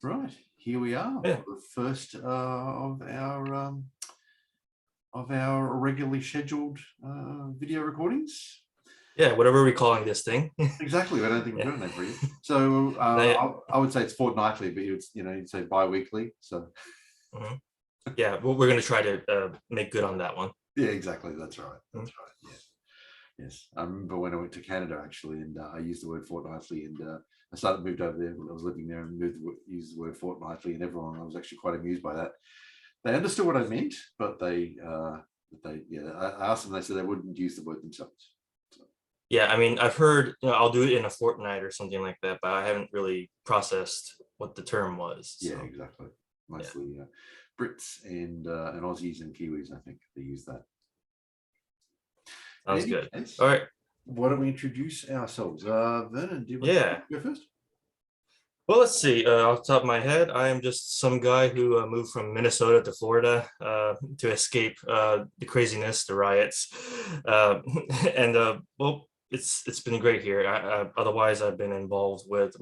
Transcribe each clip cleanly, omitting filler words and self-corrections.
Right, here we are Yeah. for the first of our regularly scheduled video recordings. Yeah, whatever we're calling this thing. Exactly, I don't think we've Yeah. got a name for you. So Not yet. I would say it's fortnightly, but you'd say bi-weekly. So Mhm. Yeah, we're going to try to make good on that one. yeah, exactly. That's right. That's right. Yeah. Yes, I remember when I went to Canada actually, and I used the word fortnightly, and I moved over there when I was living there, and used the word fortnightly, and I was actually quite amused by that. They understood what I meant, but I asked them. They said they wouldn't use the word themselves. So, Yeah, I mean, I've heard, I'll do it in a fortnight or something like that, but I haven't really processed what the term was. yeah, So, exactly. yeah, Mostly Brits and Aussies and Kiwis, I think they use that. In sounds any good. case, All right. why don't we introduce ourselves? Vernon, do you want Yeah. to go first? Well, let's see. Off the top of my head, I am just some guy who moved from Minnesota to Florida to escape the craziness, the riots, uh, and well, it's been great here. Otherwise, I've been involved with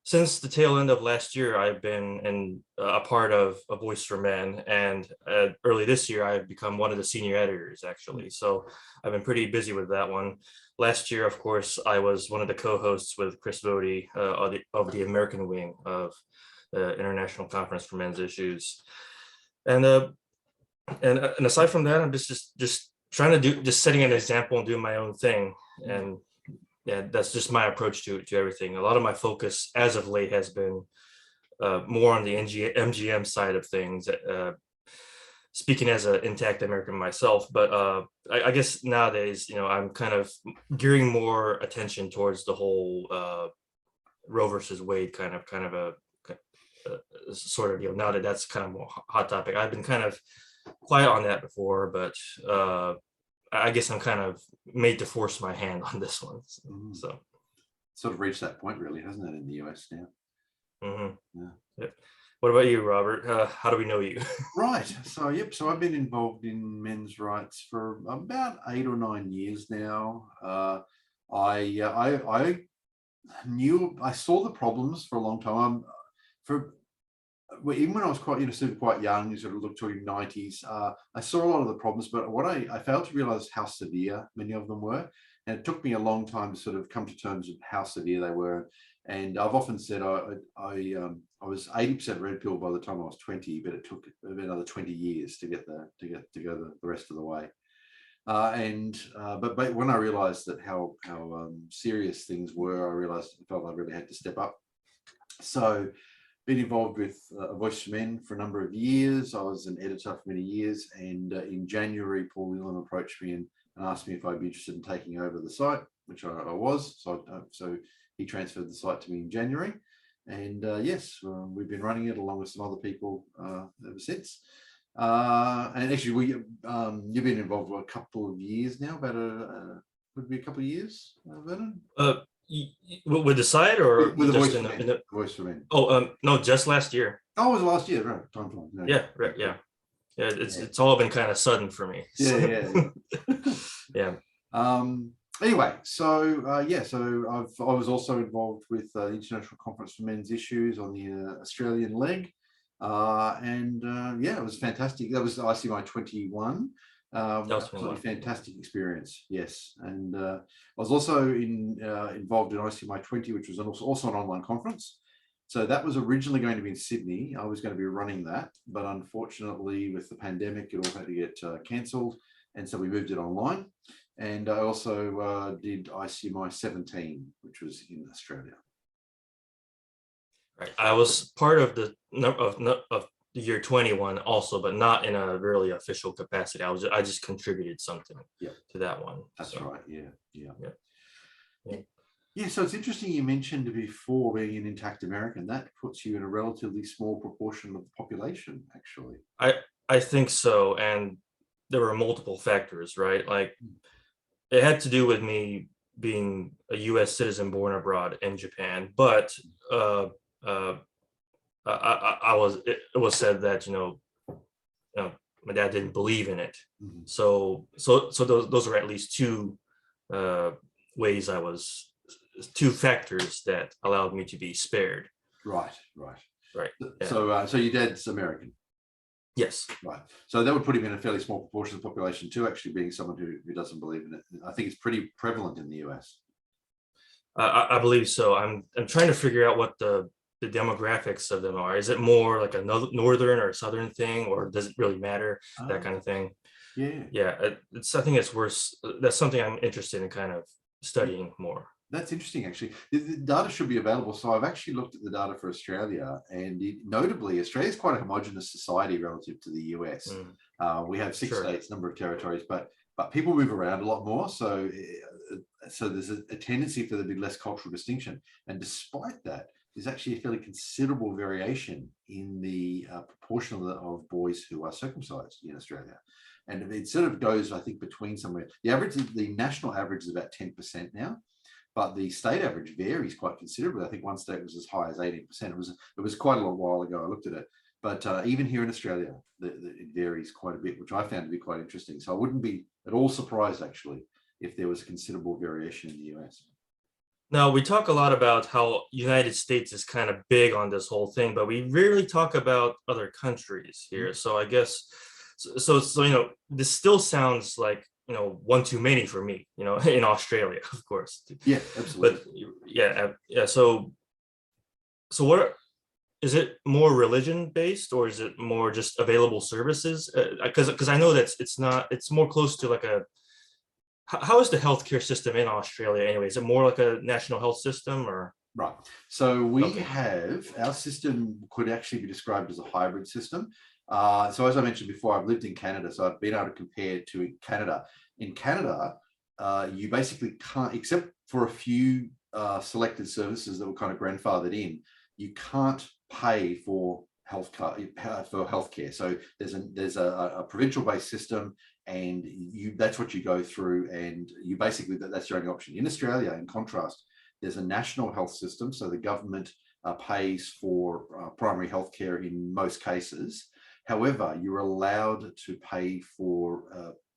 since the tail end of last year, I've been a part of A Voice for Men, and early this year, I've become one of the senior editors, actually. So I've been pretty busy with that one. Last year, of course, I was one of the co-hosts with Chris Vody of the American wing of the International Conference for Men's Issues. And aside from that, I'm just trying to just setting an example and doing my own thing. And yeah, that's just my approach to everything. A lot of my focus as of late has been more on the MGM side of things. Speaking as an intact American myself, but I guess nowadays, I'm kind of gearing more attention towards the whole Roe versus Wade kind of a sort of deal. Now that's kind of more hot topic. I've been kind of quiet on that before, but I guess I'm kind of made to force my hand on this one. So sort of reached that point, really, hasn't it, in the US now? Mm-hmm. Yeah. Yep. What about you, Robert? How do we know you? Right. So, yep. So I've been involved in men's rights for about 8 or 9 years now. I saw the problems for a long time. Even when I was quite young, you sort of look to the 90s, I saw a lot of the problems, but what I failed to realize how severe many of them were. And it took me a long time to sort of come to terms with how severe they were. And I've often said I was 80% red pill by the time I was 20, but it took another 20 years to go the rest of the way. But when I realized that how serious things were, I felt I really had to step up. So been involved with A Voice for Men for a number of years. I was an editor for many years, and in January, Paul Whelan approached me and asked me if I'd be interested in taking over the site, which I was. So he transferred the site to me in January, and yes, we've been running it along with some other people ever since. And actually, you've been involved for a couple of years now. Would be a couple of years, Vernon. With the site or With just the Voice for Men. Oh, no, just last year. Oh, it was last year, right? Time. No, yeah, right, yeah. It's all been kind of sudden for me. Yeah. Yeah. Anyway, so I was also involved with the International Conference for Men's Issues on the Australian leg, it was fantastic. That was ICMI 21. Absolutely fantastic experience. Yes, and I was also involved in ICMI 20, which was also an online conference. So that was originally going to be in Sydney. I was going to be running that, but unfortunately, with the pandemic, it all had to get cancelled, and so we moved it online. And I also did ICMI 17, which was in Australia. Right. I was part of the the year 21 also, but not in a really official capacity. I just contributed something to that one. That's right. Yeah. Yeah, so it's interesting you mentioned before being an intact American. That puts you in a relatively small proportion of the population, actually. I think so, and there were multiple factors, right? Like it had to do with me being a U.S. citizen born abroad in Japan, but it was said that my dad didn't believe in it. Mm-hmm. So those were at least two two factors that allowed me to be spared. Right. Right. Yeah. So your dad's American, Yes. right? So that would put him in a fairly small proportion of the population too, actually being someone who doesn't believe in it. I think it's pretty prevalent in the US. I believe so. I'm trying to figure out what the demographics of them are. Is it more like a northern or southern thing, or does it really matter? That kind of thing. Yeah. Yeah, it's I think it's worse. That's something I'm interested in kind of studying more. That's interesting, actually. The data should be available. So I've actually looked at the data for Australia, and notably, Australia is quite a homogenous society relative to the US. Mm, We have 6 sure. states, number of territories, but people move around a lot more. So there's a tendency for there to be less cultural distinction. And despite that, there's actually a fairly considerable variation in the proportion of boys who are circumcised in Australia. And it sort of goes, I think, between somewhere. The national average is about 10% now, but the state average varies quite considerably. I think one state was as high as 18%. It was quite a long while ago. I looked at it, but even here in Australia, it varies quite a bit, which I found to be quite interesting. So I wouldn't be at all surprised, actually, if there was considerable variation in the US. Now we talk a lot about how United States is kind of big on this whole thing, but we rarely talk about other countries here. So I guess so this still sounds like one too many for me, in Australia, of course. Yeah, absolutely. But yeah. So what is it, more religion based, or is it more just available services? Because I know that it's more close to like how is the healthcare system in Australia anyway? Is it more like a national health system or? Right. So Okay. our system could actually be described as a hybrid system. So as I mentioned before, I've lived in Canada, so I've been able to compare to Canada. In Canada, you basically can't, except for a few selected services that were kind of grandfathered in, you can't pay for healthcare. So there's a provincial-based system, and that's what you go through, and you basically that's your only option. In Australia, in contrast, there's a national health system, so the government pays for primary health care in most cases. However, you're allowed to pay for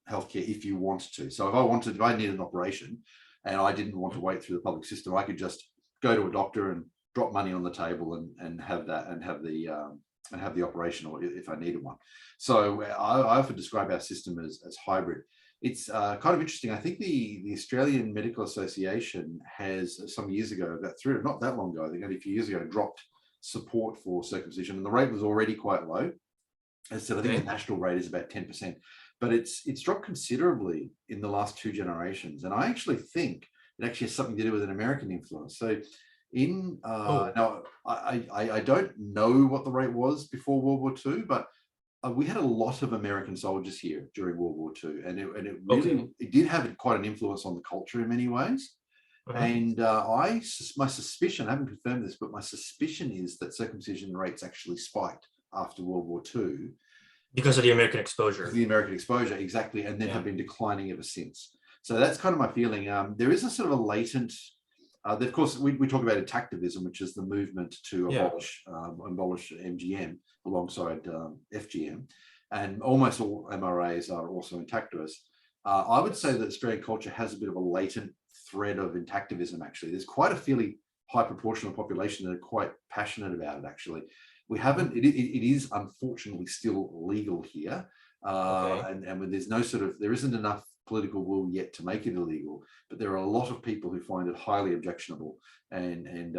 healthcare if you want to. So if I needed an operation and I didn't want to wait through the public system, I could just go to a doctor and drop money on the table and have that and have the operation, or if I needed one. So I often describe our system as hybrid. It's kind of interesting. I think the Australian Medical Association has some years ago, not that long ago, I think only a few years ago, dropped support for circumcision, and the rate was already quite low. As I said, I think the national rate is about 10%, but it's dropped considerably in the last 2 generations. And I actually think it actually has something to do with an American influence. So now I don't know what the rate was before World War II, but we had a lot of American soldiers here during World War II, and it really it did have quite an influence on the culture in many ways. And my suspicion, I haven't confirmed this, but my suspicion is that circumcision rates actually spiked after World War II. Because of the American exposure. The American exposure, exactly, and then have been declining ever since. So that's kind of my feeling. There is a sort of a latent, of course, we talk about intactivism, which is the movement to abolish MGM alongside FGM, and almost all MRAs are also intactivists. I would say that Australian culture has a bit of a latent thread of intactivism, actually. There's quite a fairly high proportion of the population that are quite passionate about it, actually. It is unfortunately still legal here. And when there isn't enough political will yet to make it illegal, but there are a lot of people who find it highly objectionable. And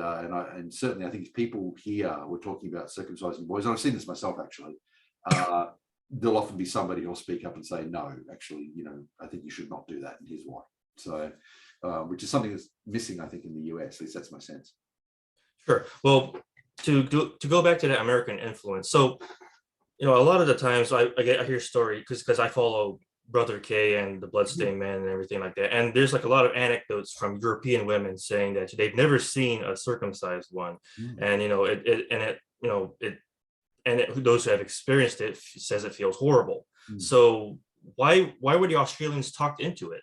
certainly I think if people here were talking about circumcising boys, and I've seen this myself actually, there'll often be somebody who'll speak up and say, no, actually, I think you should not do that, and here's why. So, which is something that's missing, I think, in the US. At least that's my sense. Sure. Well, to go back to the American influence. So, a lot of the times I hear story because I follow Brother K and the Bloodstained Man and everything like that. And there's like a lot of anecdotes from European women saying that they've never seen a circumcised one. And, those who have experienced it says it feels horrible. So why were the Australians talked into it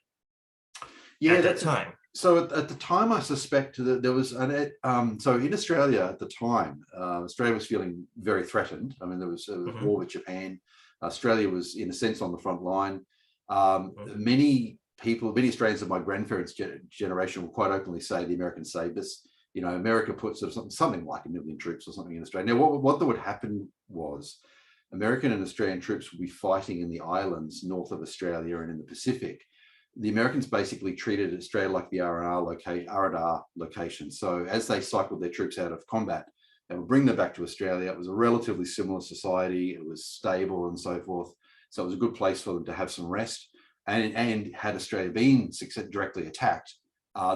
at that time? So at the time, I suspect that there was so in Australia at the time, Australia was feeling very threatened. I mean, there was a war with Japan. Australia was, in a sense, on the front line. Many Australians of my grandparents' generation will quite openly say the Americans saved us. America put sort of something like 1 million troops or something in Australia. Now, what would happen was American and Australian troops would be fighting in the islands north of Australia and in the Pacific. The Americans basically treated Australia like the R&R location. So as they cycled their troops out of combat, they would bring them back to Australia. It was a relatively similar society. It was stable and so forth. So it was a good place for them to have some rest. And had Australia been directly attacked,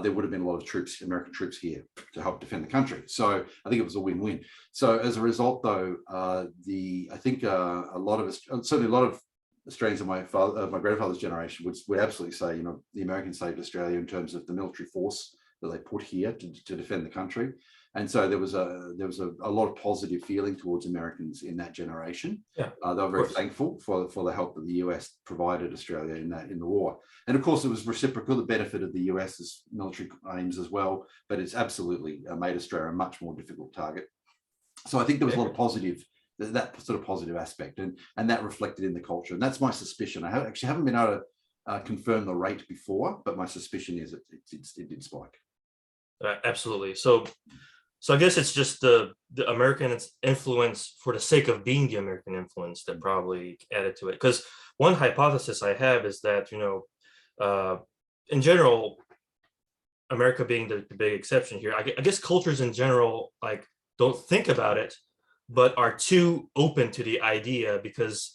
there would have been a lot of troops, American troops here to help defend the country. So I think it was a win-win. So as a result, though, I think a lot of Australians of my grandfather's generation would absolutely say, the Americans saved Australia in terms of the military force that they put here to defend the country. And so there was a lot of positive feeling towards Americans in that generation. Yeah, they were very thankful for the help that the US provided Australia in the war. And of course, it was reciprocal, the benefit of the US's military aims as well, but it's absolutely made Australia a much more difficult target. So I think there was a lot of positive, that sort of positive aspect, and that reflected in the culture. And that's my suspicion. I haven't been able to confirm the rate before, but my suspicion is it did spike. Absolutely. So I guess it's just the American influence for the sake of being the American influence that probably added to it. Because one hypothesis I have is that, in general, America being the big exception here, I guess cultures in general, like, don't think about it, but are too open to the idea because,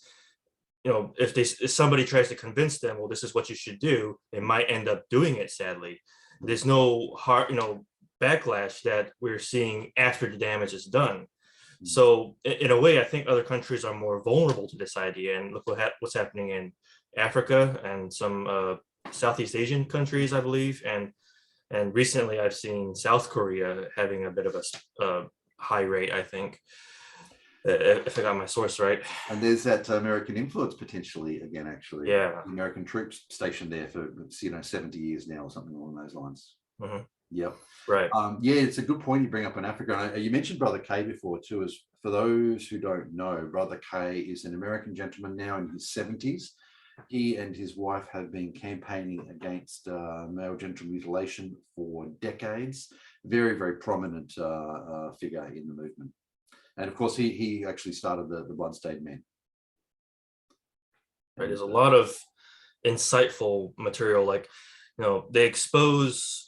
if somebody tries to convince them, well, this is what you should do, they might end up doing it, sadly. There's no hard, backlash that we're seeing after the damage is done. So in a way, I think other countries are more vulnerable to this idea. And look what's happening in Africa and some Southeast Asian countries, I believe. And recently I've seen South Korea having a bit of a high rate, I think, if I got my source right. And there's that American influence potentially again, actually. Yeah. American troops stationed there for 70 years now or something along those lines. Mm-hmm. Yep. Right. Yeah, it's a good point you bring up in Africa. And you mentioned Brother K before too. As for those who don't know, Brother K is an American gentleman now in his 70s. He and his wife have been campaigning against male genital mutilation for decades. Very, very prominent figure in the movement. And of course, he actually started the Bloodstained Men. Right. There's a lot of insightful material, like, they expose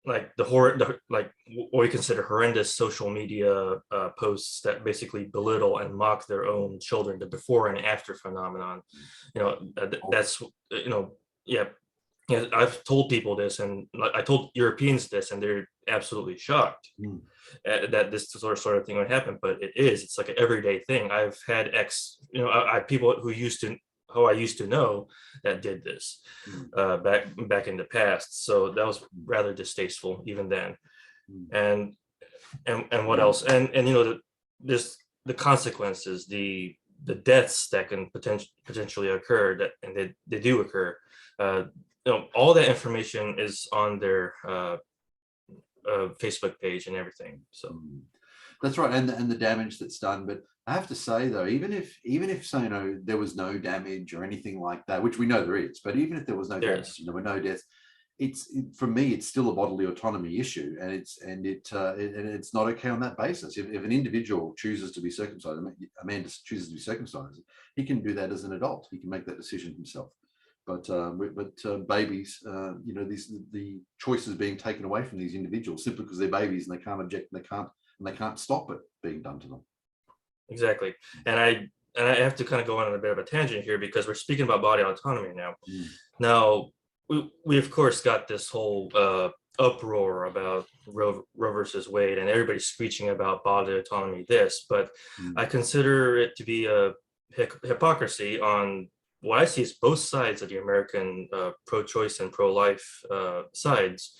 like like what we consider horrendous social media posts that basically belittle and mock their own children, the before and after phenomenon. That's yeah. I've told people this, and I told Europeans this, and they're absolutely shocked that this sort of thing would happen. But it's like an everyday thing. I've had people who I used to know that did this back in the past. So that was rather distasteful even then. And what else? And the consequences, the deaths that can potentially occur, and they do occur. All that information is on their Facebook page and everything. So that's right, and the damage that's done. But I have to say though, even if so, there was no damage or anything like that, which we know there is, but even if there was no damage, there were no deaths, for me, it's still a bodily autonomy issue, and it's not okay on that basis. If an individual chooses to be circumcised, a man chooses to be circumcised, he can do that as an adult. He can make that decision himself. But babies, the choice is being taken away from these individuals simply because they're babies and they can't object and they can't stop it being done to them. Exactly. And I have to kind of go on a bit of a tangent here because we're speaking about body autonomy now. Now, we of course got this whole uproar about Roe versus Wade, and everybody's screeching about body autonomy but I consider it to be a hypocrisy on what I see is both sides of the American pro-choice and pro-life sides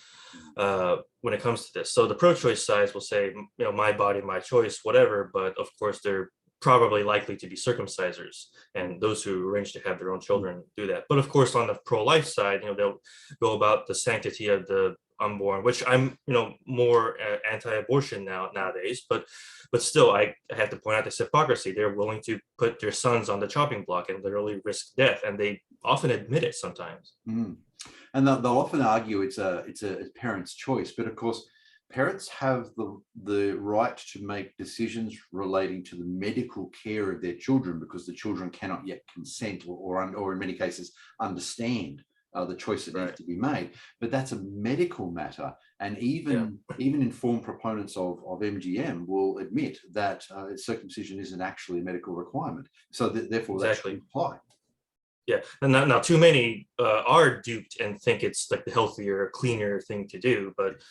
when it comes to this. So the pro-choice sides will say, my body, my choice, whatever, but of course they're probably likely to be circumcisers, and those who arrange to have their own children do that. But of course, on the pro-life side, they'll go about the sanctity of the unborn, which I'm, more anti-abortion nowadays, but still, I have to point out this hypocrisy. They're willing to put their sons on the chopping block and literally risk death, and they often admit it sometimes. And they'll often argue it's a parent's choice, but of course, parents have the right to make decisions relating to the medical care of their children because the children cannot yet consent or in many cases understand the choice that needs Right. to be made. But that's a medical matter, and Yeah. even informed proponents of MGM will admit that circumcision isn't actually a medical requirement. So therefore, that Exactly. shouldn't apply. Yeah. And now too many are duped and think it's like the healthier, cleaner thing to do, but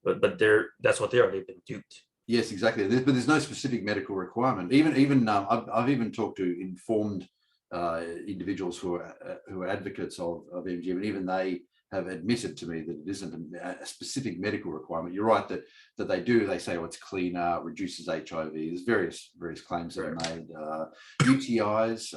that's what they are. They've been duped. Yes, exactly. But there's no specific medical requirement. Even I've even talked to informed individuals who are advocates of MGM, and even they have admitted to me that it isn't a specific medical requirement. You're right that they do. They say, oh, it's cleaner, reduces HIV. There's various claims that are made. UTIs,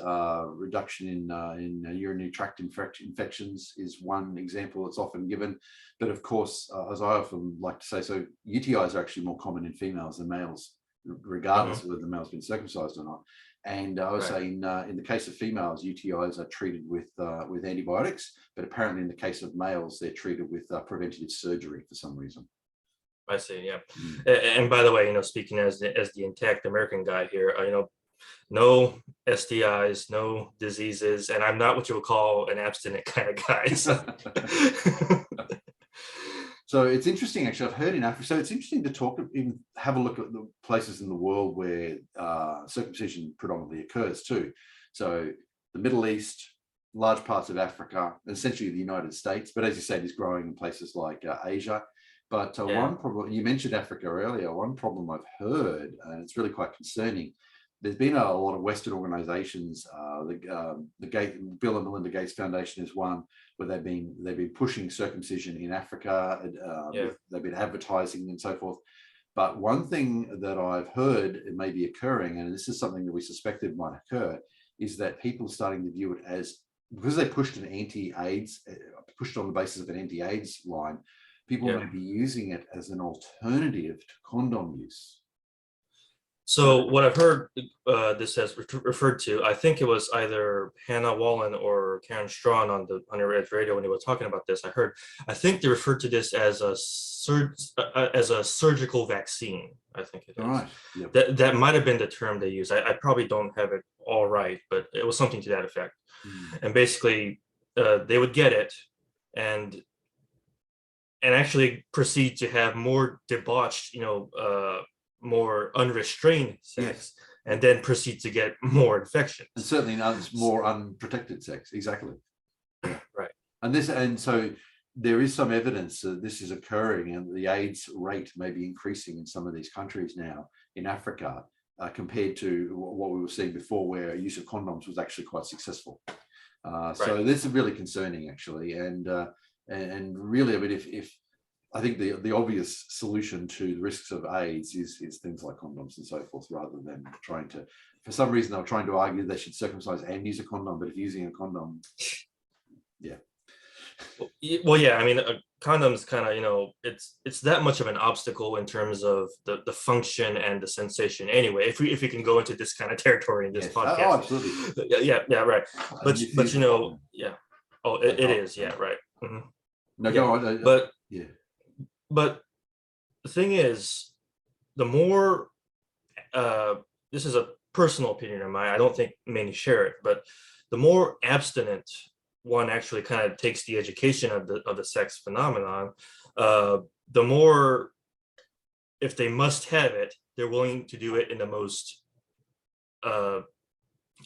reduction in urinary tract infections is one example that's often given. But of course, as I often like to say, so UTIs are actually more common in females than males, regardless of whether the male's been circumcised or not. And I would say in the case of females, UTIs are treated with antibiotics, but apparently in the case of males, they're treated with preventative surgery for some reason. I see. Yeah. And by the way, speaking as the intact American guy here, no STIs, no diseases, and I'm not what you would call an abstinent kind of guy. So. So it's interesting, actually. I've heard in Africa. So it's interesting to even have a look at the places in the world where circumcision predominantly occurs too. So the Middle East, large parts of Africa, essentially the United States. But as you said, is growing in places like Asia. But one problem, you mentioned Africa earlier, one problem I've heard, and it's really quite concerning. There's been a lot of Western organizations, the Bill and Melinda Gates Foundation is one, where they've been pushing circumcision in Africa. They've been advertising and so forth. But one thing that I've heard it may be occurring, and this is something that we suspected might occur, is that people are starting to view it as, because they pushed on the basis of an anti-AIDS line, people may be using it as an alternative to condom use. So what I've heard this has referred to, I think it was either Hannah Wallen or Karen Strawn on the Red Radio when they were talking about this. I think they referred to this as a surgical vaccine. I think it is. All right. Yep. That might have been the term they used. I probably don't have it all right, but it was something to that effect. And basically, they would get it and actually proceed to have more debauched, more unrestrained sex, and then proceed to get more infections. And certainly more unprotected sex. Exactly. Yeah. Right. And so there is some evidence that this is occurring, and the AIDS rate may be increasing in some of these countries now in Africa, compared to what we were seeing before, where use of condoms was actually quite successful. So this is really concerning, actually, and really, I mean, if I think the obvious solution to the risks of AIDS is things like condoms and so forth, rather than trying to, for some reason, they're trying to argue they should circumcise and use a condom, but if using a condom, Well, yeah, I mean, condoms kind of, it's that much of an obstacle in terms of the function and the sensation. Anyway, if we can go into this kind of territory in this podcast. Oh, absolutely. Yeah, right. But it is, yeah, right. Mm-hmm. No, go on. But the thing is, the more, this is a personal opinion of mine, I don't think many share it, but the more abstinent one actually kind of takes the education of the sex phenomenon, the more, if they must have it, they're willing to do it in the most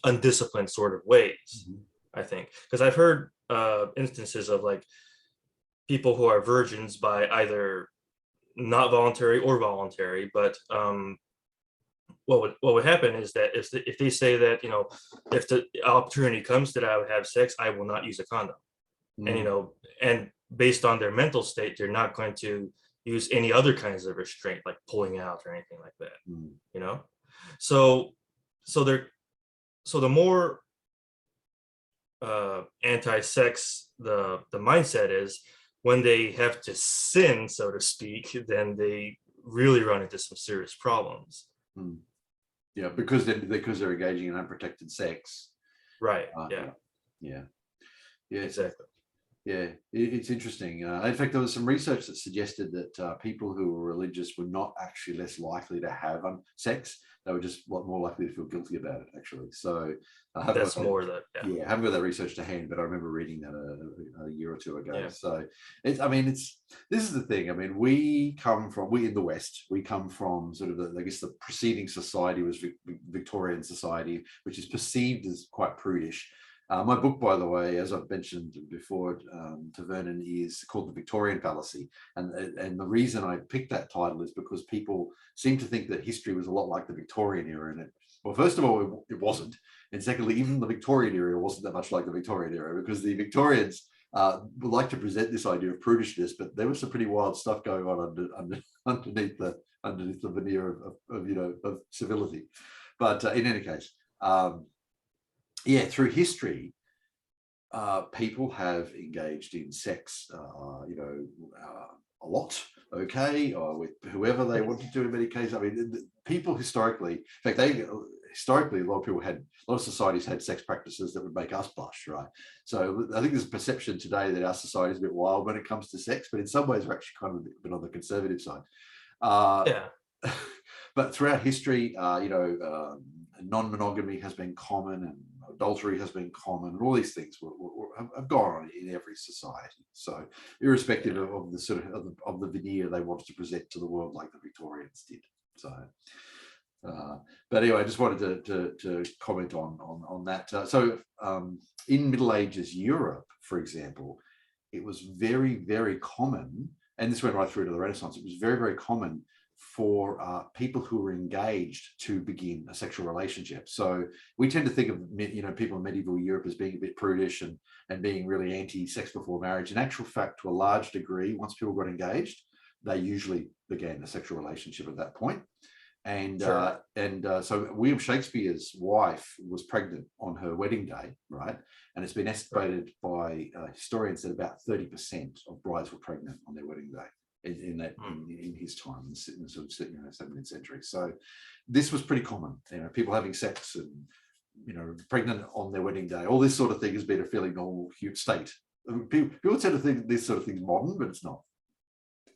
undisciplined sort of ways, I think. Because I've heard instances of like people who are virgins by either not voluntary or voluntary, but what would happen is that if they say that, if the opportunity comes that I would have sex, I will not use a condom. And and based on their mental state, they're not going to use any other kinds of restraint, like pulling out or anything like that. So the more anti-sex the mindset is, when they have to sin, so to speak, then they really run into some serious problems. Yeah, because they're engaging in unprotected sex. Right. Yeah, Exactly. Yeah, it's interesting. In fact, there was some research that suggested that people who were religious were not actually less likely to have sex. They were just a lot more likely to feel guilty about it, actually. So I haven't got That's that, more the yeah. yeah, I haven't got that research to hand, but I remember reading that a year or two ago. Yeah. So I mean, this is the thing. I mean, we in the West, we come from sort of I guess the preceding society was Victorian society, which is perceived as quite prudish. My book, by the way, as I've mentioned before to Vernon, is called The Victorian Fallacy. And the reason I picked that title is because people seem to think that history was a lot like the Victorian era. Well, first of all, it wasn't. And secondly, even the Victorian era wasn't that much like the Victorian era, because the Victorians would like to present this idea of prudishness, but there was some pretty wild stuff going on underneath the veneer of civility. But in any case, yeah, through history, people have engaged in sex, a lot, okay, or with whoever they wanted to in many cases. I mean, people historically, in fact, historically, a lot of societies had sex practices that would make us blush, right? So I think there's a perception today that our society is a bit wild when it comes to sex, but in some ways we're actually kind of a bit on the conservative side. Yeah. But throughout history, non-monogamy has been common, and adultery has been common, and all these things have gone on in every society. So irrespective of the sort of the veneer they wanted to present to the world, like the Victorians did. So but anyway, I just wanted to comment on that. So in Middle Ages Europe, for example, it was very, very common, and this went right through to the Renaissance. It was very, very common for people who were engaged to begin a sexual relationship. So we tend to think of people in medieval Europe as being a bit prudish and being really anti-sex before marriage. In actual fact, to a large degree, once people got engaged, they usually began a sexual relationship at that point. And Sure. So William Shakespeare's wife was pregnant on her wedding day, right? And it's been estimated by historians that about 30% of brides were pregnant on their wedding day in his time, in the sort of 17th century. So this was pretty common. People having sex and pregnant on their wedding day. All this sort of thing has been a fairly normal state. People tend to think this sort of thing's modern, but it's not.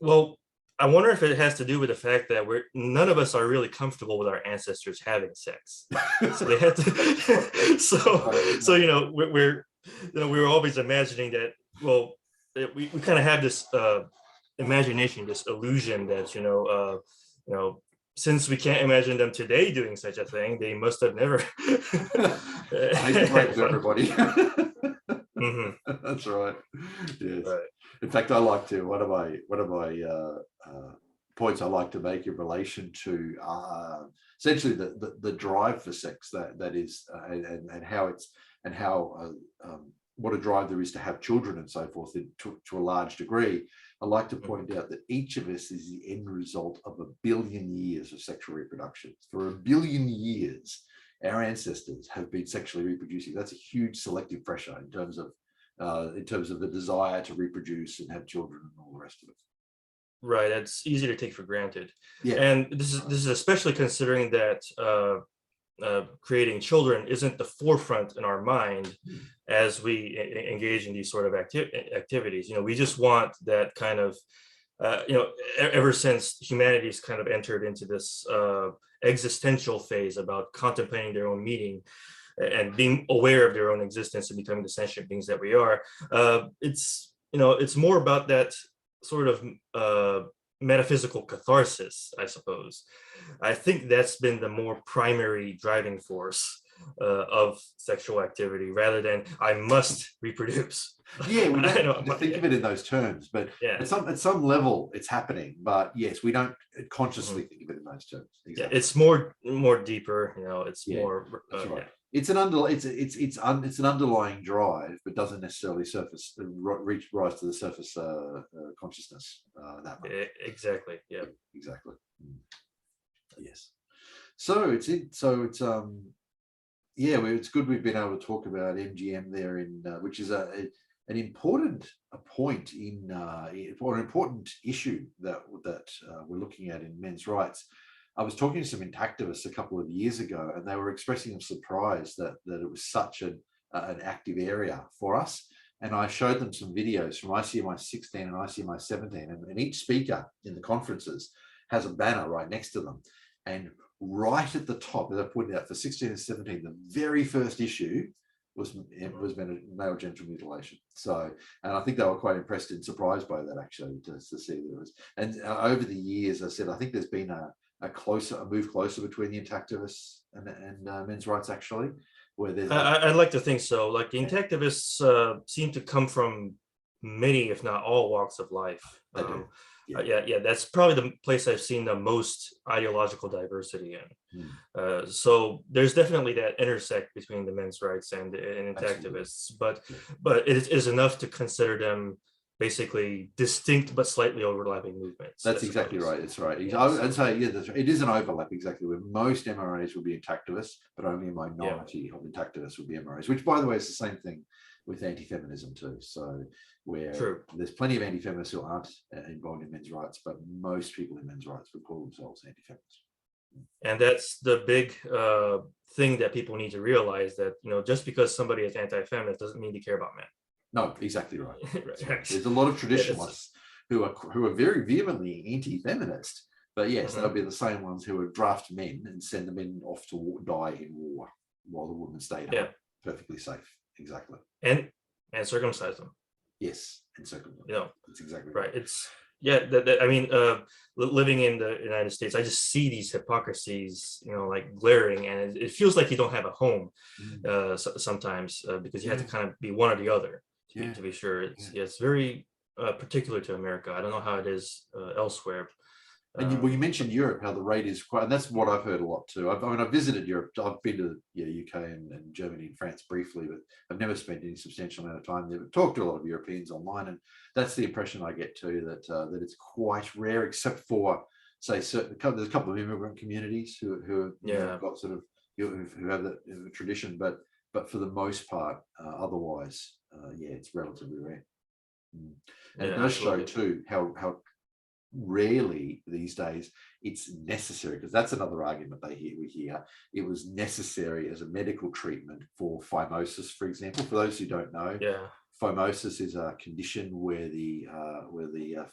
Well, I wonder if it has to do with the fact that none of us are really comfortable with our ancestors having sex. So they had to. So we're always imagining that. Well, we kind of have this imagination, this illusion that since we can't imagine them today doing such a thing, they must have never. I hate to break it to everybody. Mm-hmm. That's right. Yes. Right. In fact, I like to one of my points I like to make in relation to essentially the drive for sex that is and how it's and how what a drive there is to have children and so forth to a large degree. I like to point out that each of us is the end result of 1 billion years of sexual reproduction. For 1 billion years, our ancestors have been sexually reproducing. That's a huge selective pressure in terms of the desire to reproduce and have children and all the rest of it. Right, it's easy to take for granted. Yeah. And this is especially considering that creating children isn't the forefront in our mind as we engage in these sort of activities. We just want that kind of, ever since humanity's kind of entered into this existential phase about contemplating their own meaning and being aware of their own existence and becoming the sentient beings that we are. It's more about that sort of metaphysical catharsis, I suppose. I think that's been the more primary driving force of sexual activity, rather than I must reproduce. Yeah, we don't think of it in those terms, but yeah, at some level it's happening. But yes, we don't consciously think of it in those terms. Exactly. Yeah, it's more deeper. It's more. That's right. It's an underlying drive, but doesn't necessarily rise to the surface consciousness that much. Exactly. Yeah. Exactly. Yes. So it's it's good we've been able to talk about MGM there, which is an important point or an important issue that we're looking at in men's rights. I was talking to some activists a couple of years ago, and they were expressing a surprise that it was such an active area for us. And I showed them some videos from ICMI 16 and ICMI 17, and each speaker in the conferences has a banner right next to them. And right at the top, as I pointed out, for 16 and 17, the very first issue was male genital mutilation. So, and I think they were quite impressed and surprised by that, actually, to see that it was. And over the years, I said, I think there's been a move closer between the intactivists and men's rights, actually, where there's. I'd like to think so. Like the intactivists seem to come from many, if not all, walks of life. They do. Yeah, that's probably the place I've seen the most ideological diversity in. So there's definitely that intersect between the men's rights and intactivists, but it is enough to consider them basically distinct but slightly overlapping movements. That's exactly right. That's right. I'd say, yeah, that's right. It is an overlap, exactly, where most MRAs will be intactivists, but only a minority of intactivists will be MRAs, which, by the way, is the same thing with anti-feminism too. So where there's plenty of anti-feminists who aren't involved in men's rights, but most people in men's rights would call themselves anti-feminists. And that's the big thing that people need to realize, that, you know, just because somebody is anti-feminist doesn't mean they care about men. No, exactly right. Right. There's a lot of traditionalists who are very vehemently anti-feminist, but yes, they'll be the same ones who would draft men and send the men off to die in war while the women stayed home, perfectly safe. Exactly. And circumcise them. Yes, and circumcise. You know, that's exactly right. It's I mean, living in the United States, I just see these hypocrisies, you know, like glaring, and it feels like you don't have a home sometimes because you have to kind of be one or the other to be sure. It's very particular to America. I don't know how it is elsewhere. And you mentioned Europe, how the rate is quite, and that's what I've heard a lot too. I've visited Europe. I've been to UK and Germany and France briefly, but I've never spent any substantial amount of time there. But talked to a lot of Europeans online, and that's the impression I get too, that it's quite rare, except for, say, there's a couple of immigrant communities who have got sort of who have that tradition, but for the most part, otherwise, it's relatively rare. And it does show too how rarely these days it's necessary, because that's another argument we hear. It was necessary as a medical treatment for phimosis, for example. For those who don't know, phimosis is a condition where the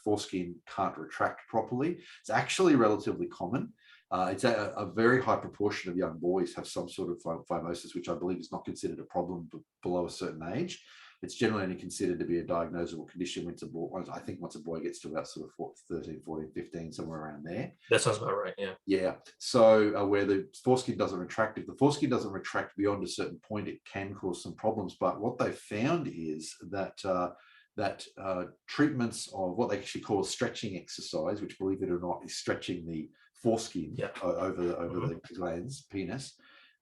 foreskin can't retract properly. It's actually relatively common. It's a very high proportion of young boys have some sort of phimosis, which I believe is not considered a problem below a certain age. It's generally only considered to be a diagnosable condition once a boy gets to about sort of 13, 14, 15, somewhere around there. That sounds about right, Yeah. So where the foreskin doesn't retract, if the foreskin doesn't retract beyond a certain point, it can cause some problems. But what they found is that treatments of what they actually call stretching exercise, which, believe it or not, is stretching the foreskin over the glands, penis,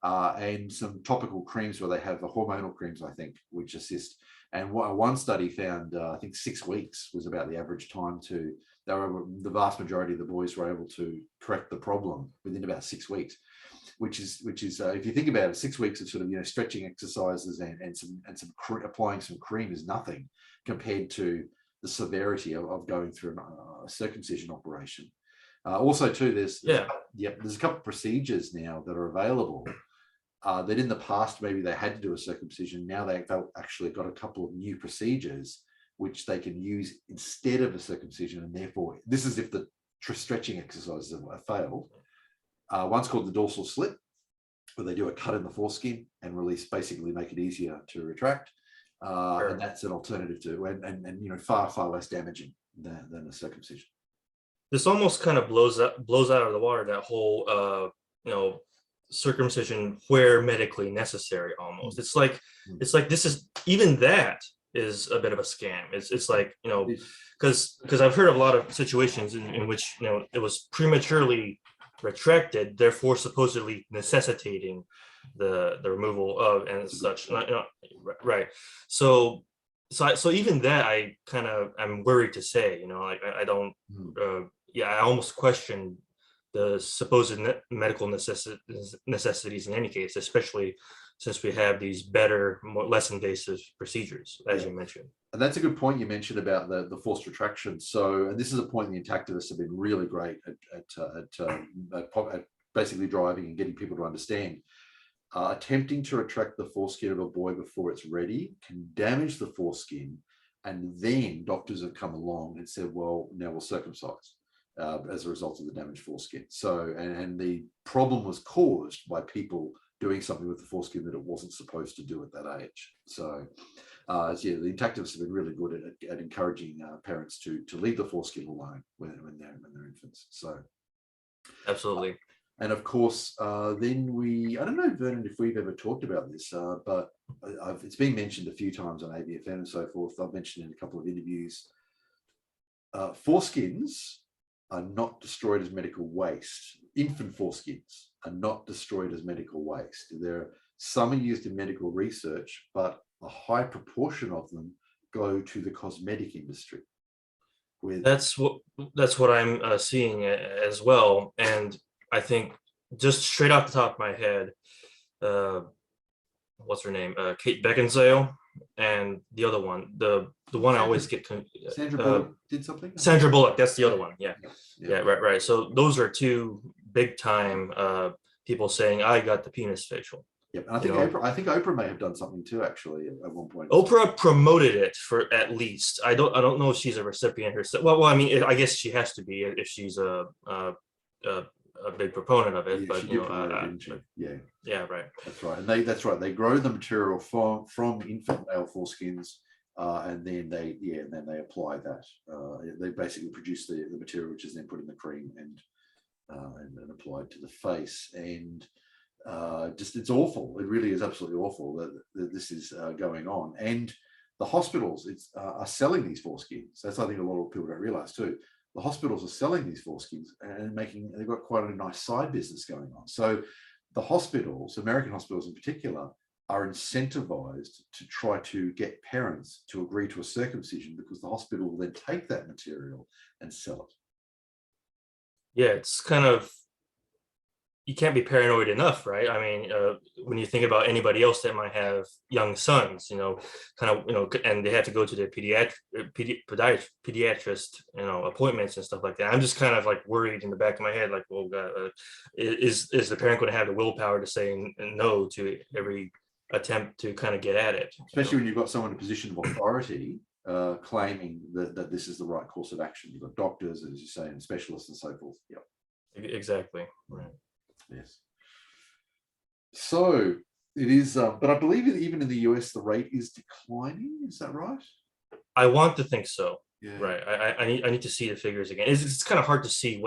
and some topical creams where they have the hormonal creams, I think, which assist. And one study found, I think 6 weeks was about the average time the vast majority of the boys were able to correct the problem within about 6 weeks, which is if you think about it, 6 weeks of sort of, stretching exercises and some applying some cream is nothing compared to the severity of going through a circumcision operation. Also too, there's a couple of procedures now that are available that in the past maybe they had to do a circumcision. Now they've actually got a couple of new procedures which they can use instead of a circumcision, and therefore this is if the stretching exercises have failed. One's called the dorsal slit, where they do a cut in the foreskin and basically make it easier to retract, and that's an alternative to and far less damaging than a circumcision. This almost kind of blows out of the water that whole circumcision where medically necessary. Almost it's like this is, even that is a bit of a scam. It's like, because I've heard of a lot of situations in which it was prematurely retracted, therefore supposedly necessitating the removal of and such. Right. So even that I'm worried to say, I don't. I almost question the supposed medical necessities in any case, especially since we have these better, less invasive procedures, as you mentioned. And that's a good point you mentioned about the forced retraction. So, and this is a point the intactivists have been really great at basically driving and getting people to understand. attempting to retract the foreskin of a boy before it's ready can damage the foreskin, and then doctors have come along and said, well, now we'll circumcise as a result of the damaged foreskin. So, and the problem was caused by people doing something with the foreskin that it wasn't supposed to do at that age. So, yeah, the intactivists have been really good at encouraging parents to leave the foreskin alone when they're infants. So, Absolutely. and of course, then I don't know, Vernon, if we've ever talked about this, but it's been mentioned a few times on ABFM and so forth. I've mentioned in a couple of interviews. Foreskins are not destroyed as medical waste. Infant foreskins are not destroyed as medical waste. Some are used in medical research, but a high proportion of them go to the cosmetic industry. That's what I'm seeing as well. And I think just straight off the top of my head, what's her name? Kate Beckinsale, and the other one, the one I always get Sandra Bullock did something. Sandra Bullock, that's the other one. Yeah, right. So those are two big time people saying I got the penis facial. Yep, and I think Oprah may have done something too, actually, at one point. Oprah promoted it for at least. I don't know if she's a recipient herself. Well, I mean, I guess she has to be if she's a big proponent of it. Yeah, but she did promote it, didn't she? Yeah, right. That's right, and that's right. They grow the material from infant male foreskins, and then they apply that. They basically produce the material, which is then put in the cream and applied to the face. And just it's awful. It really is absolutely awful that this is going on. And the hospitals are selling these foreskins. That's, I think, a lot of people don't realize too. The hospitals are selling these foreskins and they've got quite a nice side business going on. So the hospitals, American hospitals in particular, are incentivized to try to get parents to agree to a circumcision, because the hospital will then take that material and sell it. Yeah, it's kind of, you can't be paranoid enough, right? I mean, when you think about anybody else that might have young sons, and they have to go to their pediatrist, appointments and stuff like that. I'm just kind of like worried in the back of my head, like, well, God, is the parent going to have the willpower to say no to every attempt to kind of get at it? Especially when you've got someone in a position of authority claiming that this is the right course of action. You've got doctors, as you say, and specialists and so forth. Yep. Exactly. Right. Yes. So it is, but I believe even in the US, the rate is declining. Is that right? I want to think so. Yeah. Right. I need to see the figures again. It's kind of hard to see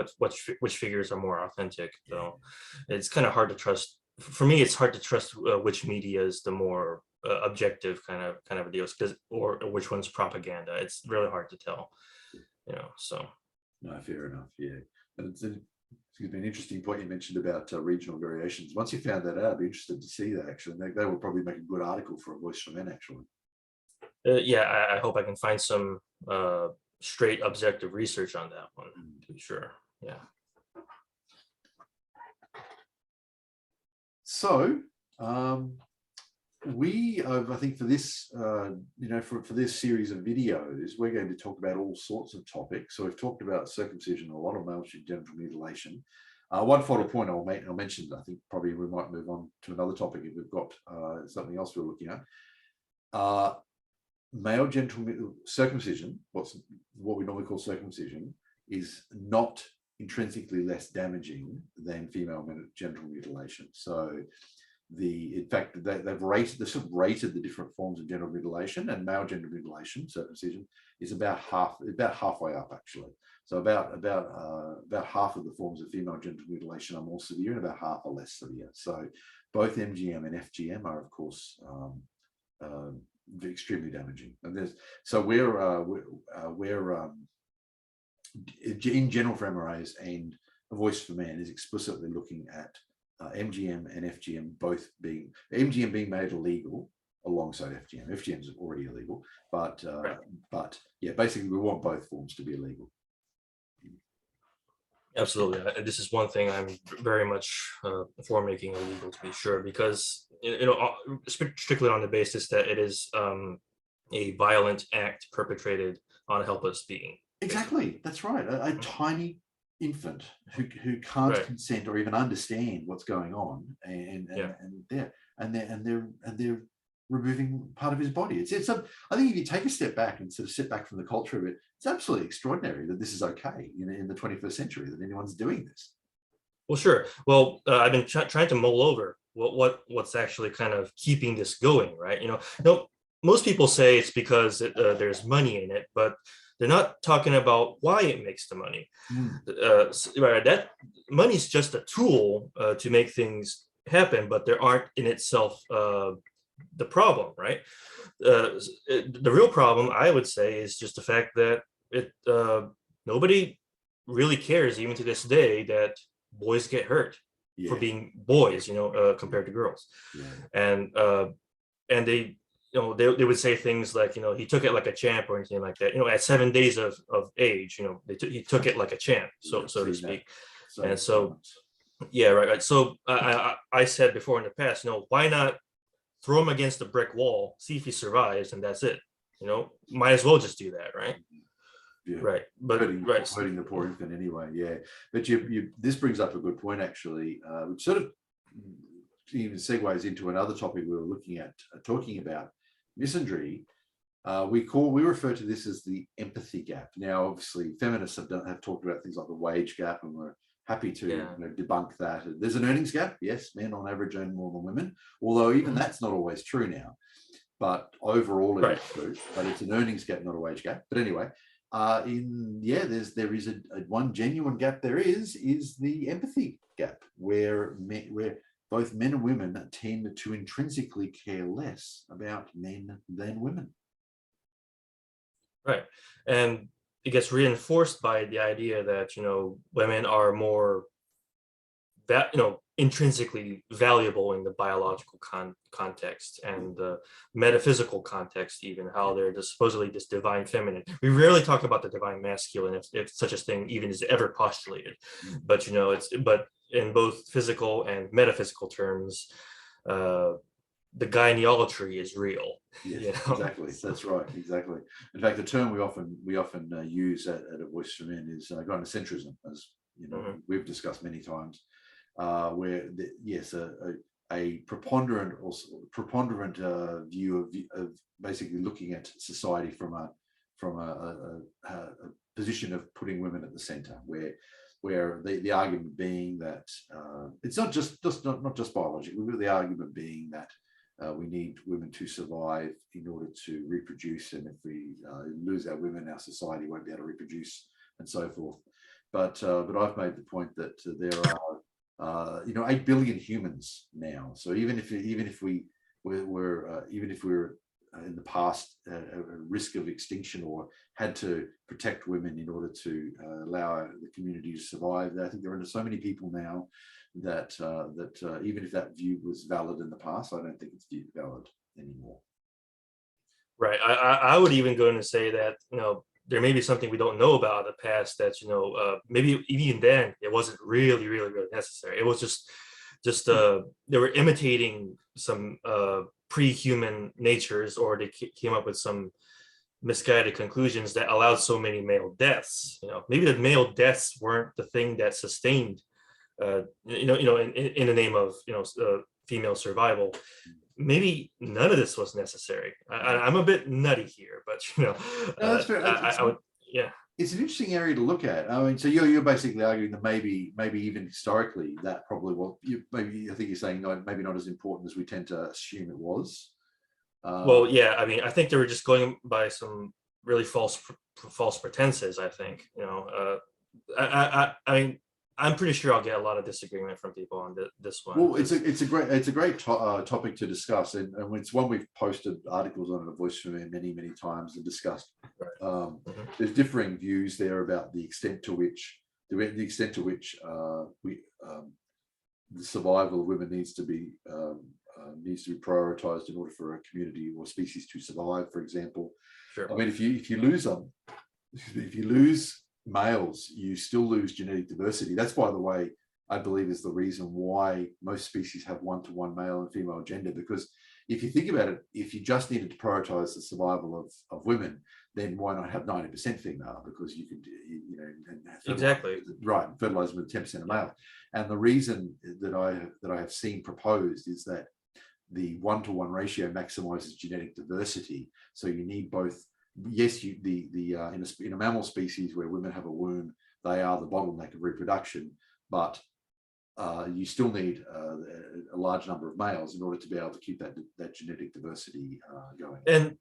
which figures are more authentic. So it's kind of hard to trust. For me, it's hard to trust which media is the more objective kind of a deal, or which one's propaganda. It's really hard to tell. So. No, fair enough. Yeah, but it's an interesting point you mentioned about regional variations. Once you found that out, I'd be interested to see that, actually. They will probably make a good article for A Voice for Men, actually. Yeah, I hope I can find some straight objective research on that one, to be sure. Yeah. So I think for this, for this series of videos, we're going to talk about all sorts of topics. So we've talked about circumcision, a lot of male genital mutilation. One final point I'll mention, I think probably we might move on to another topic if we've got something else we're looking at. Male genital circumcision, what we normally call circumcision, is not intrinsically less damaging than female genital mutilation. So in fact, they've rated the different forms of genital mutilation, and male genital mutilation, circumcision, is about halfway up, actually. So about half of the forms of female genital mutilation are more severe, and about half are less severe. So both MGM and FGM are, of course, extremely damaging. And we're in general for MRAs, and A Voice for Man is explicitly looking at MGM and FGM MGM being made illegal alongside FGM. FGM is already illegal, but yeah, basically we want both forms to be illegal. Absolutely. This is one thing I'm very much for making illegal, to be sure, because strictly on the basis that it is a violent act perpetrated on a helpless being. Exactly, that's right. A tiny infant who can't Right. consent or even understand what's going on, Yeah. they're removing part of his body. I think if you take a step back and sort of sit back from the culture of it, it's absolutely extraordinary that this is okay in the 21st century, that anyone's doing this. Well, sure. Well, I've been trying to mull over what's actually kind of keeping this going, right? No, most people say it's because there's money in it, but they're not talking about why it makes the money. Right, that money is just a tool to make things happen, but there aren't in itself the problem, right? The real problem, I would say, is just the fact that nobody really cares, even to this day, that boys get hurt for Yeah, being boys, compared to girls. yeah, And they would say things like, he took it like a champ or anything like that. At 7 days of age, he took it like a champ, so yeah, to seen that speak. so And many so, times. yeah, right. So I said before in the past, why not throw him against the brick wall, see if he survives, and that's it. Might as well just do that, right? Yeah, Right. But hurting the poor infant anyway. Yeah, but this brings up a good point actually, which sort of even segues into another topic we were looking at, talking about misandry. We refer to this as the empathy gap. Now, obviously, feminists have talked about things like the wage gap, and we're happy to debunk that. There's an earnings gap. Yes, men on average earn more than women, although even that's not always true now. But overall, it is true. But it's an earnings gap, not a wage gap. But anyway, there is a one genuine gap. There is the empathy gap, where both men and women tend to intrinsically care less about men than women. Right. And it gets reinforced by the idea that, women are more intrinsically valuable in the biological context and the metaphysical context, even how they're supposedly this divine feminine. We rarely talk about the divine masculine, if such a thing even is ever postulated. But but in both physical and metaphysical terms, the gyneolatry is real. Yes, exactly. That's right. Exactly. In fact, the term we often use at A Voice for Men is gynocentrism, as we've discussed many times, where a preponderant view of basically looking at society from a position of putting women at the center, where the argument being that it's not just biological, but the argument being that we need women to survive in order to reproduce, and if we lose our women, our society won't be able to reproduce, and so forth. But I've made the point that there are 8 billion humans now. So even if we were in the past at risk of extinction, or had to protect women in order to allow the community to survive, I think there are so many people now that even if that view was valid in the past, I don't think it's valid anymore. Right. I would even go in and say that there may be something we don't know about the past that maybe even then it wasn't really necessary. It was just they were imitating some pre-human natures, or they came up with some misguided conclusions that allowed so many male deaths. Maybe the male deaths weren't the thing that sustained in the name of female survival. Maybe none of this was necessary. I'm a bit nutty here, but No, that's fair. I would, yeah. It's an interesting area to look at. I mean, so you're basically arguing that maybe even historically that probably was. I think you're saying maybe not as important as we tend to assume it was. Well, yeah. I mean, I think they were just going by some really false pretenses. I think I mean, I'm pretty sure I'll get a lot of disagreement from people on this one. Well, it's a great topic to discuss, and it's one we've posted articles on at A Voice for Men many times and discussed. Right. There's differing views there about the extent to which the survival of women needs to be prioritized in order for a community or species to survive. For example, sure. I mean, if you lose males, you still lose genetic diversity. That's, by the way, I believe is the reason why most species have 1-to-1 male and female gender, because if you think about it, if you just needed to prioritize the survival of women, then why not have 90% female? Because you could, you know, and Exactly. right, fertilize with 10% of male. And the reason that I have seen proposed is that the 1-to-1 ratio maximizes genetic diversity. So you need both. Yes, in a mammal species where women have a womb, they are the bottleneck of reproduction, but you still need a large number of males in order to be able to keep that genetic diversity going. And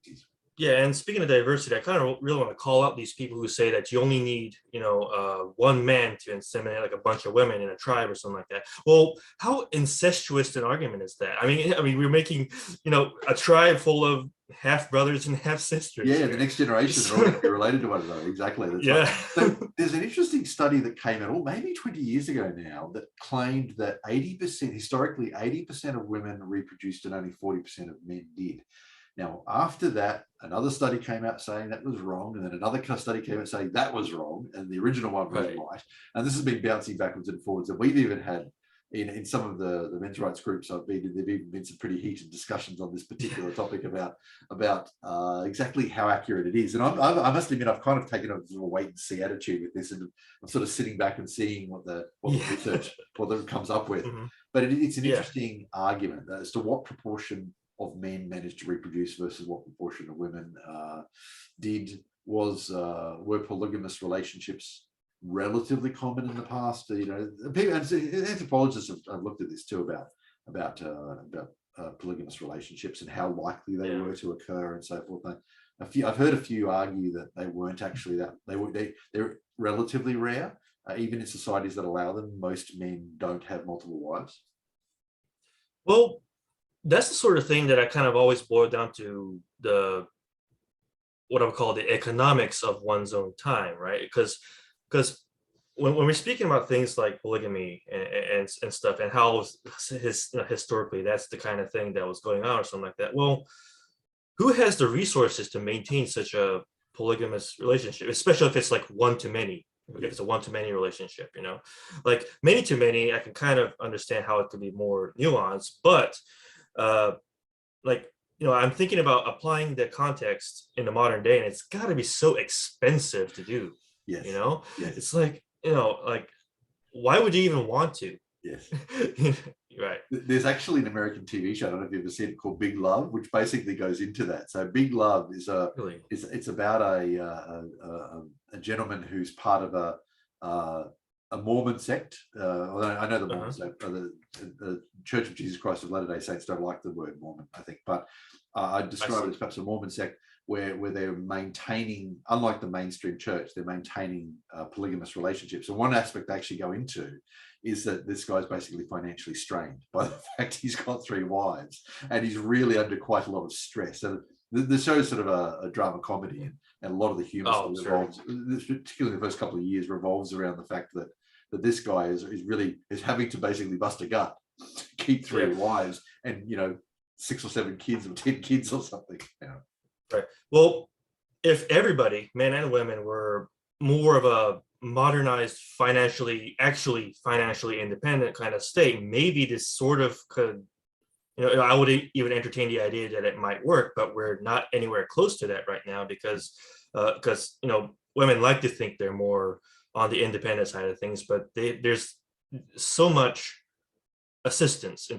yeah, and speaking of diversity, I kind of really want to call out these people who say that you only need, one man to inseminate like a bunch of women in a tribe or something like that. Well, how incestuous an argument is that? I mean, we're making, a tribe full of half brothers and half sisters. Yeah, the next generation are all going to be related to one another. Exactly. That's yeah. Right. So there's an interesting study that came out, maybe 20 years ago now, that claimed that 80%, historically, 80% of women reproduced and only 40% of men did. Now, after that, another study came out saying that was wrong, and then another study came out saying that was wrong, and the original one was right. And this has been bouncing backwards and forwards. And we've even had, in some of the men's rights groups I've been in, there've even been some pretty heated discussions on this particular topic about exactly how accurate it is. And I must admit, I've kind of taken a wait and see attitude with this, and I'm sort of sitting back and seeing what the research comes up with. Mm-hmm. But it's an interesting argument as to what proportion of men managed to reproduce versus what proportion of women did. Were polygamous relationships relatively common in the past? People, anthropologists have looked at this too, about polygamous relationships and how likely they were to occur and so forth. I've heard a few argue that they weren't actually that they're relatively rare, even in societies that allow them. Most men don't have multiple wives. Well, that's the sort of thing that I kind of always boil down to what I would call the economics of one's own time, right? Because when we're speaking about things like polygamy and stuff, and how historically that's the kind of thing that was going on or something like that. Well, who has the resources to maintain such a polygamous relationship, especially if it's like one-to-many? If it's a one-to-many relationship, like many-to-many, I can kind of understand how it could be more nuanced, but I'm thinking about applying the context in the modern day, and it's got to be so expensive to do. Yes. Yes. It's like, why would you even want to? Yes. Right. There's actually an American TV show, I don't know if you've ever seen it, called Big Love, which basically goes into that. So Big Love is it's about a gentleman who's part of a Mormon sect. I know the Mormon sect, the Church of Jesus Christ of Latter-day Saints don't like the word Mormon, I think, but I describe it as perhaps a Mormon sect where they're maintaining, unlike the mainstream church, they're maintaining polygamous relationships. And one aspect they actually go into is that this guy's basically financially strained by the fact he's got 3 wives, and he's really under quite a lot of stress. And the show is sort of a drama comedy, and a lot of the humor revolves, particularly the first couple of years, revolves around the fact that this guy is having to basically bust a gut to keep 3 wives and 6 or 7 kids or 10 kids or something. Right. Well, if everybody, men and women, were more of a modernized, financially independent kind of state, maybe this sort of could, I would even entertain the idea that it might work, but we're not anywhere close to that right now because women like to think they're more on the independent side of things, but there's so much assistance in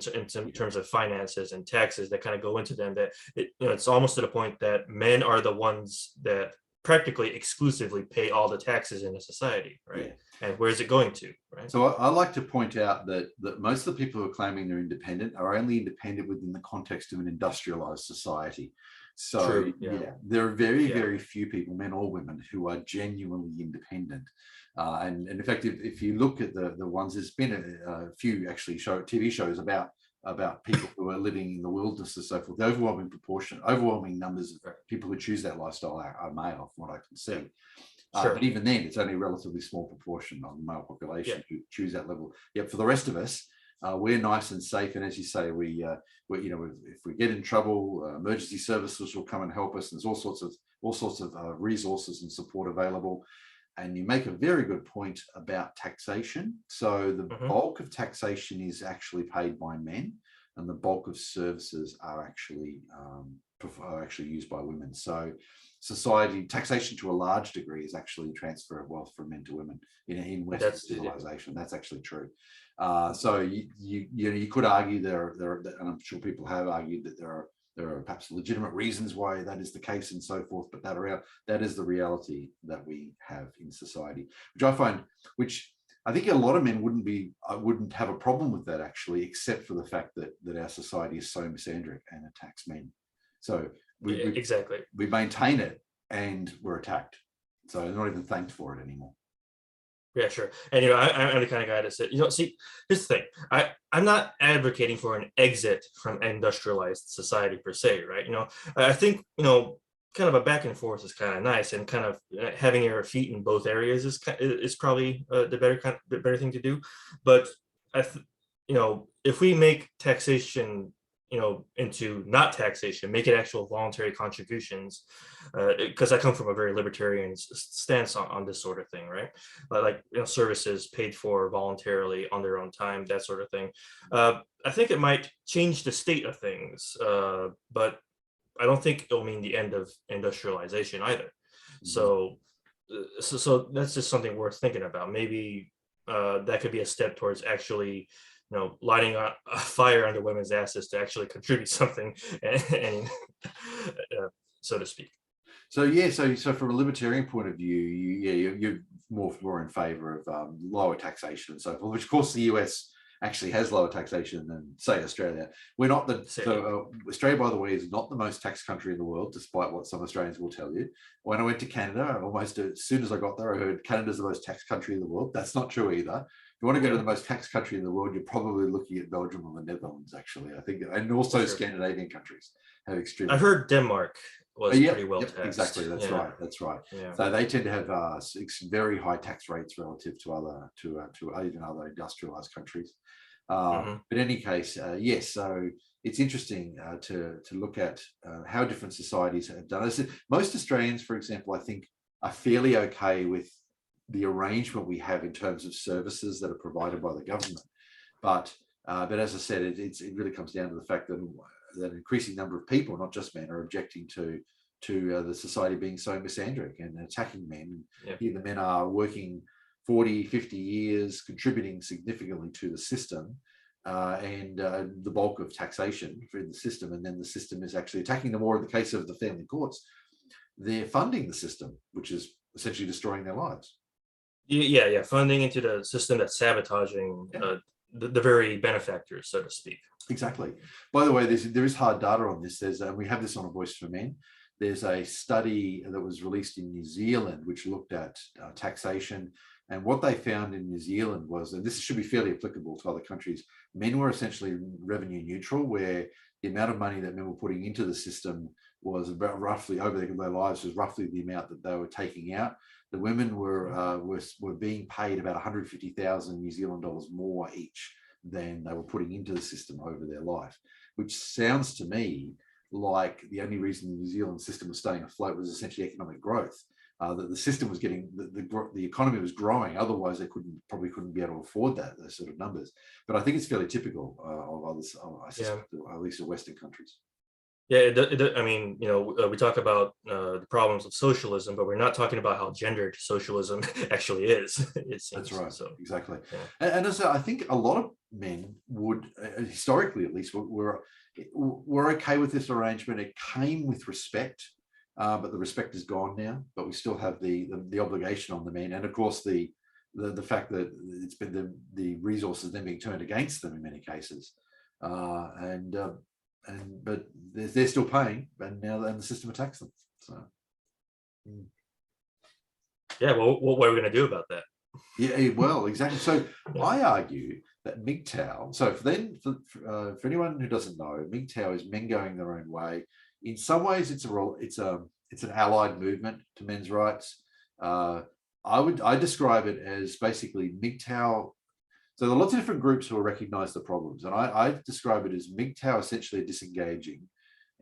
terms of finances and taxes that kind of go into them that it's almost to the point that men are the ones that practically exclusively pay all the taxes in a society, right? And where is it going to, right? So I like to point out that most of the people who are claiming they're independent are only independent within the context of an industrialized society. So there are very few people, men or women, who are genuinely independent. And in fact, if you look at the ones, there's been a few actually TV shows about people who are living in the wilderness and so forth. The overwhelming numbers of people who choose that lifestyle are male, from what I can see. But even then, it's only a relatively small proportion of the male population who choose that level. Yet for the rest of us, we're nice and safe. And as you say, we if we get in trouble, emergency services will come and help us. And there's all sorts of resources and support available. And you make a very good point about taxation. So the bulk of taxation is actually paid by men. and the bulk of services are actually used by women. So society taxation to a large degree is actually transfer of wealth from men to women in Western civilization. That's actually true. So you could argue there, and I'm sure people have argued that there are perhaps legitimate reasons why that is the case and so forth, but that is the reality that we have in society, which I think a lot of men wouldn't have a problem with that, actually, except for the fact that our society is so misandric and attacks men. So exactly, we maintain it and we're attacked. So they're not even thanked for it anymore. Yeah, sure. And I'm the kind of guy that said, see, here's the thing. I'm not advocating for an exit from industrialized society per se, right? I think kind of a back and forth is kind of nice, and kind of having your feet in both areas is probably the better thing to do. But if we make taxation into not taxation, make it actual voluntary contributions, because I come from a very libertarian stance on this sort of thing, right? Like services paid for voluntarily on their own time, that sort of thing. I think it might change the state of things, but I don't think it'll mean the end of industrialization either. So that's just something worth thinking about. Maybe that could be a step towards actually lighting a fire under women's asses to actually contribute something, and so to speak. So from a libertarian point of view, you're more in favor of lower taxation and so forth, which of course the US actually has lower taxation than, say, Australia. We're not Australia, by the way, is not the most taxed country in the world, despite what some Australians will tell you. When I went to Canada, almost as soon as I got there, I heard Canada's the most taxed country in the world. That's not true either. If you want to go to the most taxed country in the world, you're probably looking at Belgium or the Netherlands, actually, I think, and also Scandinavian countries have extreme. I've heard Denmark was pretty well taxed. Exactly, that's right. Yeah. So they tend to have very high tax rates relative to even other industrialized countries. But in any case, yes. So it's interesting to look at how different societies have done it. Most Australians, for example, I think, are fairly okay with the arrangement we have in terms of services that are provided by the government. But as I said, it really comes down to the fact that an increasing number of people, not just men, are objecting to the society being so misandric and attacking men. Yep. Here the men are working 40, 50 years, contributing significantly to the system, and the bulk of taxation through the system, and then the system is actually attacking them, or in the case of the family courts, they're funding the system, which is essentially destroying their lives. Yeah, funding into the system that's sabotaging the very benefactors, so to speak. Exactly. By the way, there is hard data on this. We have this on A Voice for Men. There's a study that was released in New Zealand which looked at taxation, and what they found in New Zealand was, and this should be fairly applicable to other countries, men were essentially revenue neutral, where the amount of money that men were putting into the system was about roughly, over their lives, was roughly the amount that they were taking out. The women were being paid about 150,000 New Zealand dollars more each than they were putting into the system over their life, which sounds to me like the only reason the New Zealand system was staying afloat was essentially economic growth. That the system was getting, the economy was growing. Otherwise, they probably couldn't be able to afford those sort of numbers. But I think it's fairly typical of others, at least of Western countries. Yeah, I mean, we talk about the problems of socialism, but we're not talking about how gendered socialism actually is. It seems. That's right. So exactly. Yeah. And as I think a lot of men would, historically at least, were okay with this arrangement. It came with respect. But the respect is gone now. But we still have the obligation on the men, and of course the fact that it's been the resources then being turned against them in many cases, but they're still paying, and now the system attacks them. So yeah, well, what are we going to do about that? Yeah, well, exactly. So I argue that MGTOW. So for anyone who doesn't know, MGTOW is men going their own way. In some ways, it's an allied movement to men's rights. I describe it as basically MGTOW. So there are lots of different groups who will recognize the problems, and I describe it as MGTOW essentially disengaging.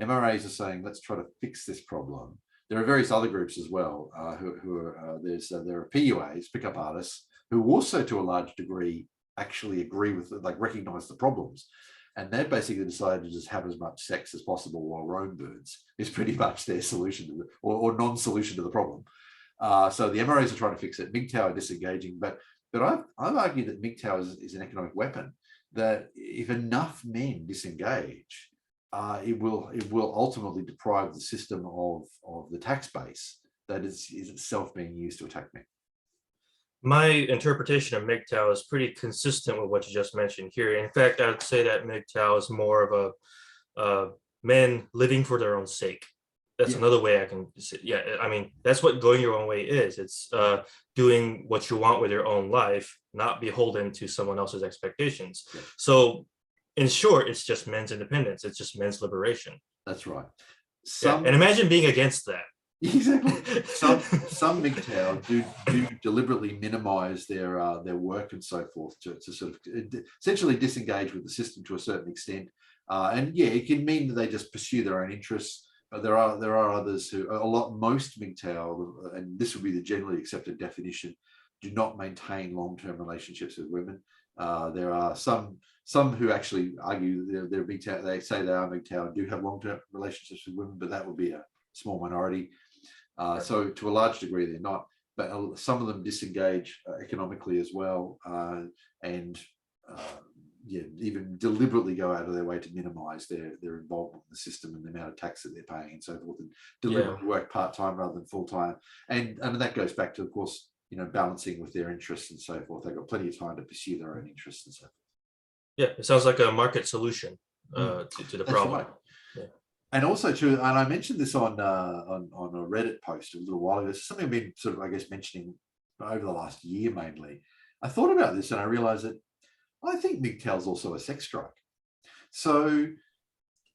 MRAs are saying, let's try to fix this problem. There are various other groups as well who are there are PUAs, pickup artists, who also to a large degree actually agree with, like, recognize the problems. And they basically decided to just have as much sex as possible while Rome burns is pretty much their solution to or non-solution to the problem. So the MRAs are trying to fix it. MGTOW are disengaging, but I've argued that MGTOW is an economic weapon, that if enough men disengage, it will ultimately deprive the system of the tax base that is itself being used to attack men. My interpretation of MGTOW is pretty consistent with what you just mentioned here. In fact, I would say that MGTOW is more of a men living for their own sake. That's another way I can say. Yeah, I mean, that's what going your own way is. It's doing what you want with your own life, not beholden to someone else's expectations. Yeah. So in short, it's just men's independence. It's just men's liberation. That's right. And imagine being against that. Exactly. Some MGTOW do deliberately minimize their work and so forth to sort of essentially disengage with the system to a certain extent. And yeah, it can mean that they just pursue their own interests. But there are others who most MGTOW, and this would be the generally accepted definition, do not maintain long-term relationships with women. There are some who actually argue they're MGTOW, they say they are MGTOW and do have long-term relationships with women, but that would be a small minority. So to a large degree, they're not, but some of them disengage economically as well, and even deliberately go out of their way to minimize their involvement in the system and the amount of tax that they're paying and so forth, and deliberately work part-time rather than full-time. And that goes back to, of course, balancing with their interests and so forth. They've got plenty of time to pursue their own interests and so forth. Yeah, it sounds like a market solution to the problem. Right. Yeah. And also too, and I mentioned this on a Reddit post a little while ago. It's something I've been sort of, I guess, mentioning over the last year mainly. I thought about this and I realized that I think MGTOW is also a sex strike. So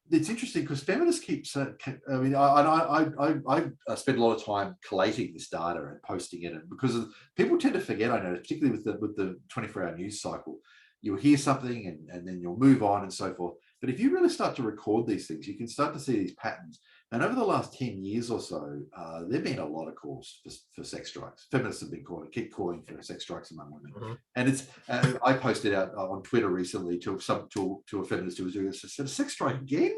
it's interesting because feminists keep saying, I mean, I spend a lot of time collating this data and posting it, and because people tend to forget, I know, particularly with the 24-hour news cycle, you'll hear something and then you'll move on and so forth. But if you really start to record these things, you can start to see these patterns. And over the last 10 years or so, there have been a lot of calls for sex strikes. Feminists have been keep calling for sex strikes among women. Mm-hmm. And it's, I posted out on Twitter recently to a feminist who was doing this, said, a sex strike again?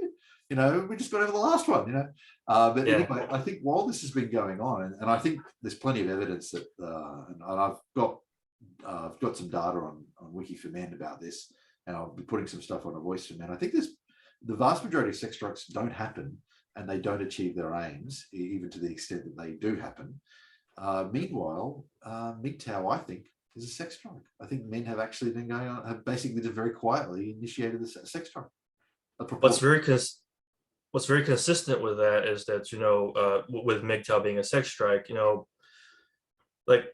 We just got over the last one, But anyway, I think while this has been going on, and I think there's plenty of evidence that, and I've got some data on Wiki for Men about this, and I'll be putting some stuff on A Voice for Men. I think the vast majority of sex strikes don't happen, and they don't achieve their aims, even to the extent that they do happen. Meanwhile, MGTOW, I think, is a sex strike. I think men have actually been going on, have basically just very quietly initiated the sex strike. What's very consistent with that is that, with MGTOW being a sex strike, like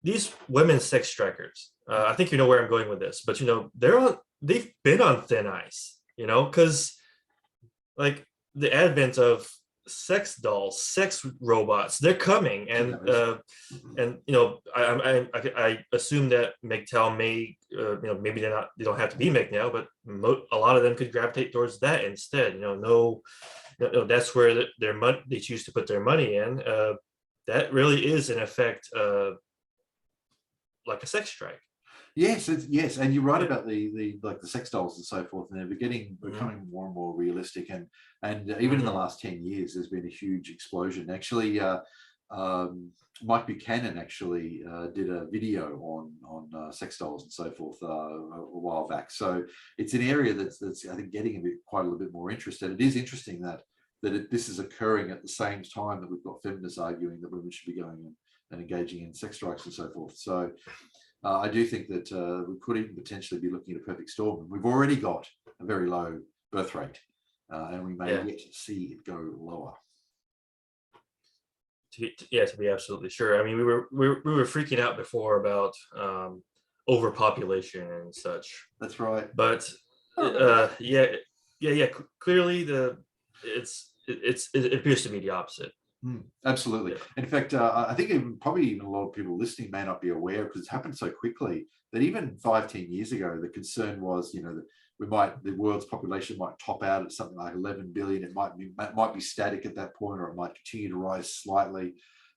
these women sex strikers, I think you know where I'm going with this, but they've been on thin ice, because like the advent of sex dolls, sex robots, they're coming, and I assume that MGTOW may, maybe they don't have to be MGTOW, but a lot of them could gravitate towards that instead. That's where they choose to put their money in. That really is in effect like a sex strike. Yes, and you're right about the sex dolls and so forth, and they're becoming more and more realistic, and even in the last 10 years, there's been a huge explosion. Actually, Mike Buchanan actually did a video on sex dolls and so forth a while back. So it's an area that's I think getting quite a little bit more interest, and it is interesting that this is occurring at the same time that we've got feminists arguing that women should be going and engaging in sex strikes and so forth. So I do think that we could even potentially be looking at a perfect storm. We've already got a very low birth rate, and we may yet see it go lower. To be absolutely sure. I mean, we were freaking out before about overpopulation and such. That's right. But clearly it appears to be the opposite. Absolutely. In fact, I think probably even a lot of people listening may not be aware, because it's happened so quickly, that even 5-10 years ago, the concern was, that the world's population might top out at something like 11 billion. It might be static at that point, or it might continue to rise slightly.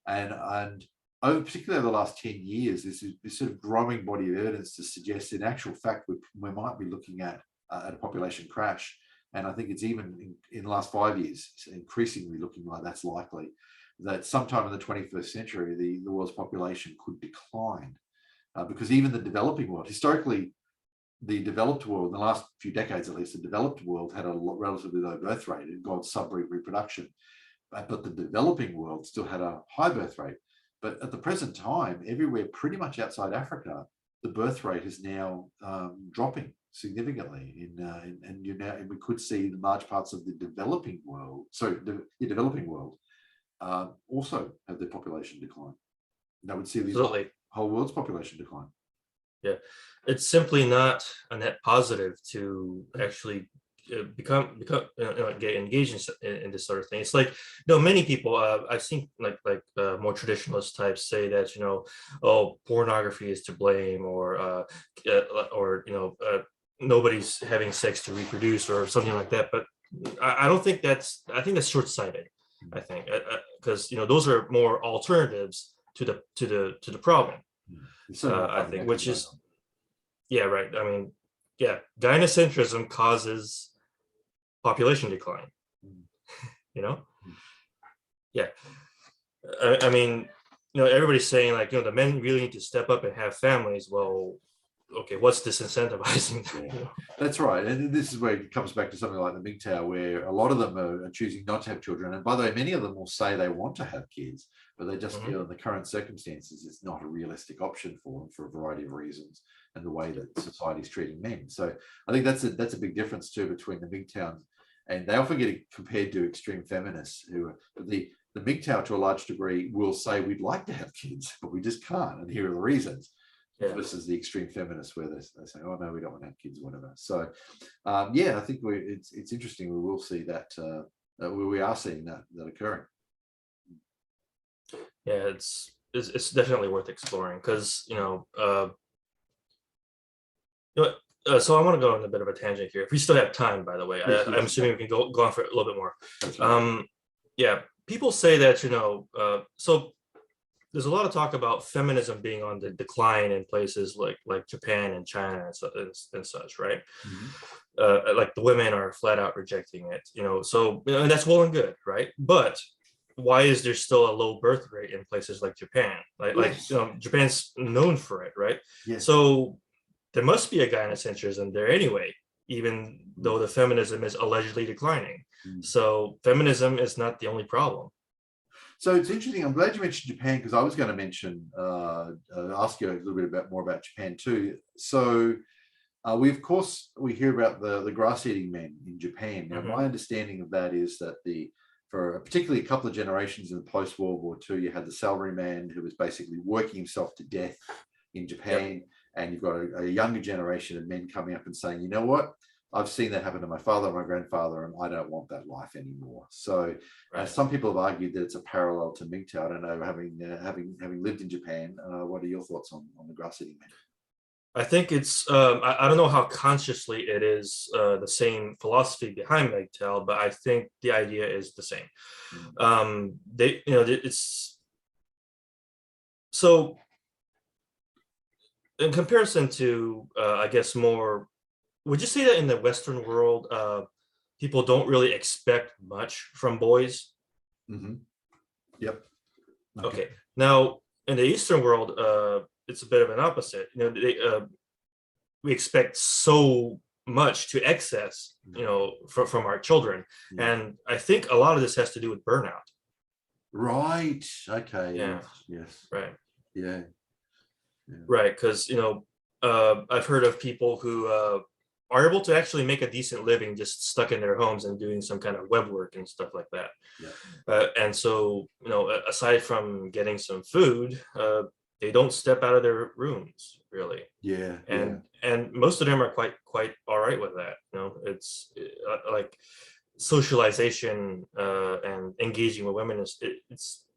And particularly over the last 10 years, there's this sort of growing body of evidence to suggest, in actual fact, we might be looking at at a population crash. And I think it's even in the last 5 years, increasingly looking like that's likely, that sometime in the 21st century, the world's population could decline. Because even the developing world, historically, the developed world, in the last few decades at least, the developed world had a relatively low birth rate and got sub-breed reproduction. But the developing world still had a high birth rate. But at the present time, everywhere pretty much outside Africa, the birth rate is now dropping significantly. And we could see in large parts of the developing world, the developing world, also have their population decline. That would see the whole world's population decline. Yeah, it's simply not a net positive to actually get engaged in this sort of thing. It's like, many people I've seen like more traditionalist types say that, oh, pornography is to blame, or nobody's having sex to reproduce or something like that. But I don't think I think that's short-sighted. I think because those are more alternatives to the problem. I think, which is, yeah, right. I mean, yeah, gynocentrism causes population decline. Yeah. I mean, everybody's saying like, the men really need to step up and have families. Well, okay, what's disincentivizing? Yeah, that's right. And this is where it comes back to something like the MGTOW, where a lot of them are choosing not to have children. And by the way, many of them will say they want to have kids, but they just feel in the current circumstances, it's not a realistic option for them for a variety of reasons and the way that society is treating men. So I think that's a big difference too between the MGTOWs, and they often get compared to extreme feminists who are the MGTOW to a large degree will say we'd like to have kids, but we just can't. And here are the reasons. Yeah. Versus the extreme feminists where they say, oh no, we don't want to have kids, whatever. So yeah, I think it's interesting. We will see that we are seeing that occurring. Yeah, it's definitely worth exploring because so I want to go on a bit of a tangent here. If we still have time, by the way, yes, I'm assuming we can go on for a little bit more. Right. Yeah, people say that so there's a lot of talk about feminism being on the decline in places like Japan and China and such, right? Mm-hmm. Like the women are flat out rejecting it, so and that's well and good, right? But why is there still a low birth rate in places like Japan? Yes. Japan's known for it, right? Yes. So there must be a gynocentrism there anyway, even though the feminism is allegedly declining. So feminism is not the only problem. So it's interesting. I'm glad you mentioned Japan, because I was going to mention, ask you a little bit more about Japan too. So we hear about the grass-eating men in Japan. Now, my understanding of that is that for particularly a couple of generations in the post-World War II, you had the salaryman who was basically working himself to death in Japan. Yep. And you've got a younger generation of men coming up and saying, you know what? I've seen that happen to my father, my grandfather, and I don't want that life anymore. So some people have argued that it's a parallel to MGTOW. I don't know, having lived in Japan, what are your thoughts on the grass-eating men? I think it's, I don't know how consciously it is the same philosophy behind MGTOW, but I think the idea is the same. It's so in comparison to, I guess, more, would you say that in the Western world, people don't really expect much from boys? Mm-hmm. Yep. Okay. Now, in the Eastern world, it's a bit of an opposite. We expect so much to excess, from our children, and I think a lot of this has to do with burnout. Right. Okay. Yeah. Yes. Right. Yeah. Right, because I've heard of people who are able to actually make a decent living just stuck in their homes and doing some kind of web work and stuff like that. Yeah. And so, aside from getting some food, they don't step out of their rooms really. Yeah. And most of them are quite all right with that. It's like socialization and engaging with women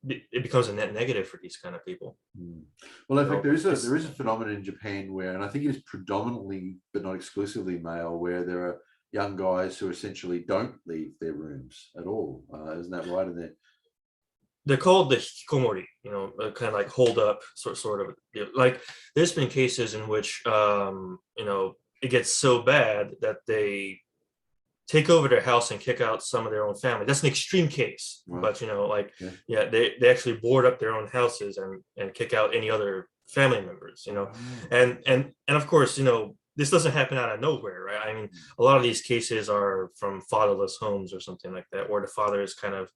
it becomes a net negative for these kind of people. Well, in fact, there is a phenomenon in Japan where, and I think it is predominantly but not exclusively male, where there are young guys who essentially don't leave their rooms at all. Isn't that right? And they're called the hikikomori, kind of like hold up sort of. Like there's been cases in which it gets so bad that they take over their house and kick out some of their own family. That's an extreme case, Right. but like, Yeah. yeah, they actually board up their own houses and kick out any other family members, Oh. and of course, this doesn't happen out of nowhere, right? I mean, a lot of these cases are from fatherless homes or something like that, where the father is kind of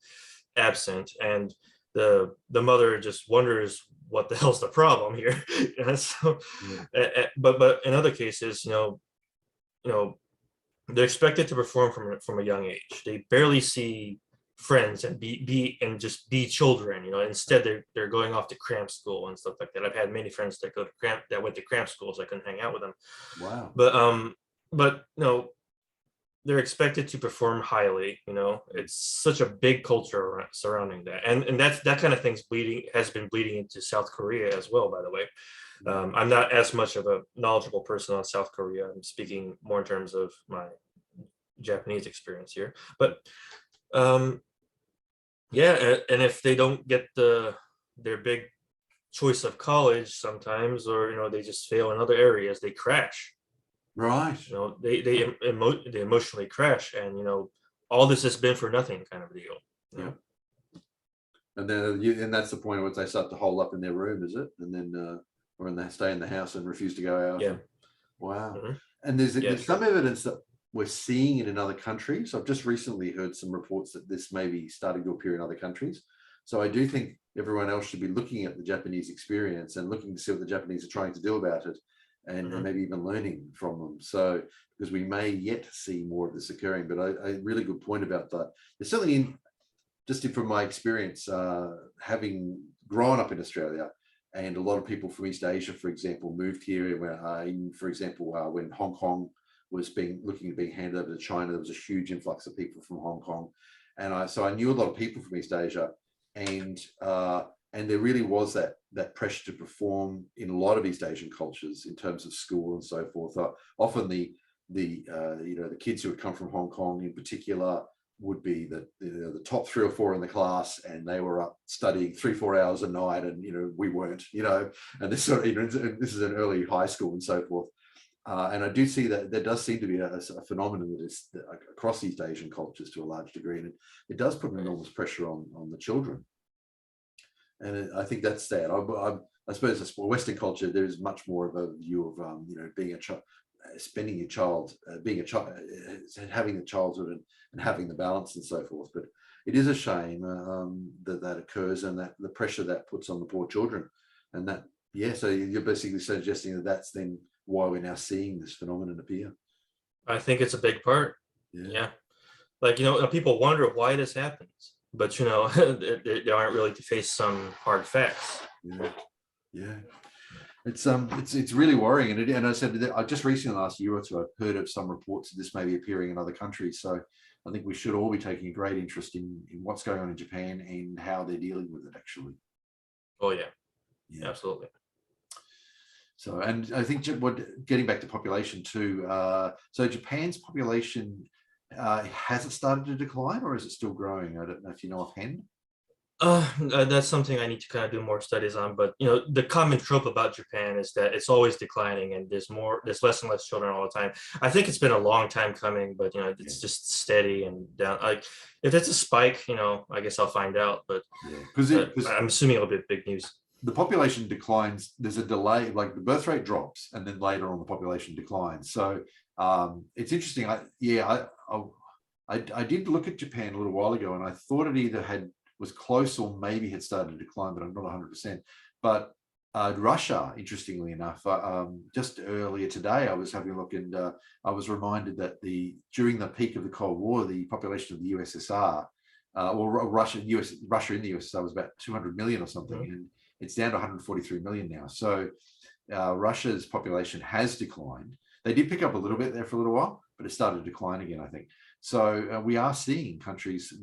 absent, and the mother just wonders what the hell's the problem here. So, Yeah. but in other cases, you know, they're expected to perform from a young age. They barely see friends and just be children. Instead they're going off to cramp school and stuff like that. I've had many friends that went to cramp schools. I couldn't hang out with them. Wow. But they're expected to perform highly. It's such a big culture surrounding that, and that kind of thing's has been bleeding into South Korea as well, by the way. I'm not as much of a knowledgeable person on South Korea. I'm speaking more in terms of my Japanese experience here. But yeah, and if they don't get their big choice of college sometimes, or they just fail in other areas, they crash. Right. They emotionally crash, and all this has been for nothing, kind of deal. Yeah. And then that's the point where they start to hole up in their room, is it? And then or they stay in the house and refuse to go out. Yeah. Wow. Mm-hmm. And there's Yeah, some evidence that we're seeing it in other countries. I've just recently heard some reports that this may be starting to appear in other countries. So I do think everyone else should be looking at the Japanese experience and looking to see what the Japanese are trying to do about it, and maybe even learning from them. So because we may yet see more of this occurring. But a really good point about that. There's certainly from my experience, having grown up in Australia, and a lot of people from East Asia, for example, moved here. For example, when Hong Kong was looking at being handed over to China, there was a huge influx of people from Hong Kong, and so I knew a lot of people from East Asia, and there really was that pressure to perform in a lot of East Asian cultures in terms of school and so forth. Often the kids who would come from Hong Kong in particular would be the top 3 or 4 in the class, and they were up studying 3-4 hours a night, and we weren't, and this sort of, this is an early high school and so forth. And I do see that there does seem to be a phenomenon that is across East Asian cultures to a large degree, and it does put enormous pressure on the children. And I think that's sad. I suppose as for Western culture, there is much more of a view of being a child, spending your child, being a child, having the childhood and having the balance and so forth. But it is a shame that occurs, and that the pressure that puts on the poor children, and that so you're basically suggesting that that's then why we're now seeing this phenomenon appear. I think it's a big part. Yeah. Like, people wonder why this happens, but they aren't really to face some hard facts. Yeah. It's really worrying, and I said that I just recently, last year or two, I've heard of some reports that this may be appearing in other countries. So I think we should all be taking a great interest in what's going on in Japan and how they're dealing with it, actually. Oh yeah, absolutely. So, and I think getting back to population too. So Japan's population, has it started to decline, or is it still growing? I don't know if you know offhand. That's something I need to kind of do more studies on. But the common trope about Japan is that it's always declining, and there's less and less children all the time. I think it's been a long time coming, but it's just steady and down. Like, if it's a spike, I guess I'll find out. But because I'm assuming it'll be big news. The population declines. There's a delay, like the birth rate drops, and then later on the population declines. So it's interesting. I did look at Japan a little while ago, and I thought it either was close or maybe had started to decline, but I'm not 100%. But Russia, interestingly enough, just earlier today, I was having a look, and I was reminded that during the peak of the Cold War, the population of the USSR, or Russia in the USSR, was about 200 million or something, and it's down to 143 million now. So Russia's population has declined. They did pick up a little bit there for a little while, but it started to decline again, I think. So we are seeing countries,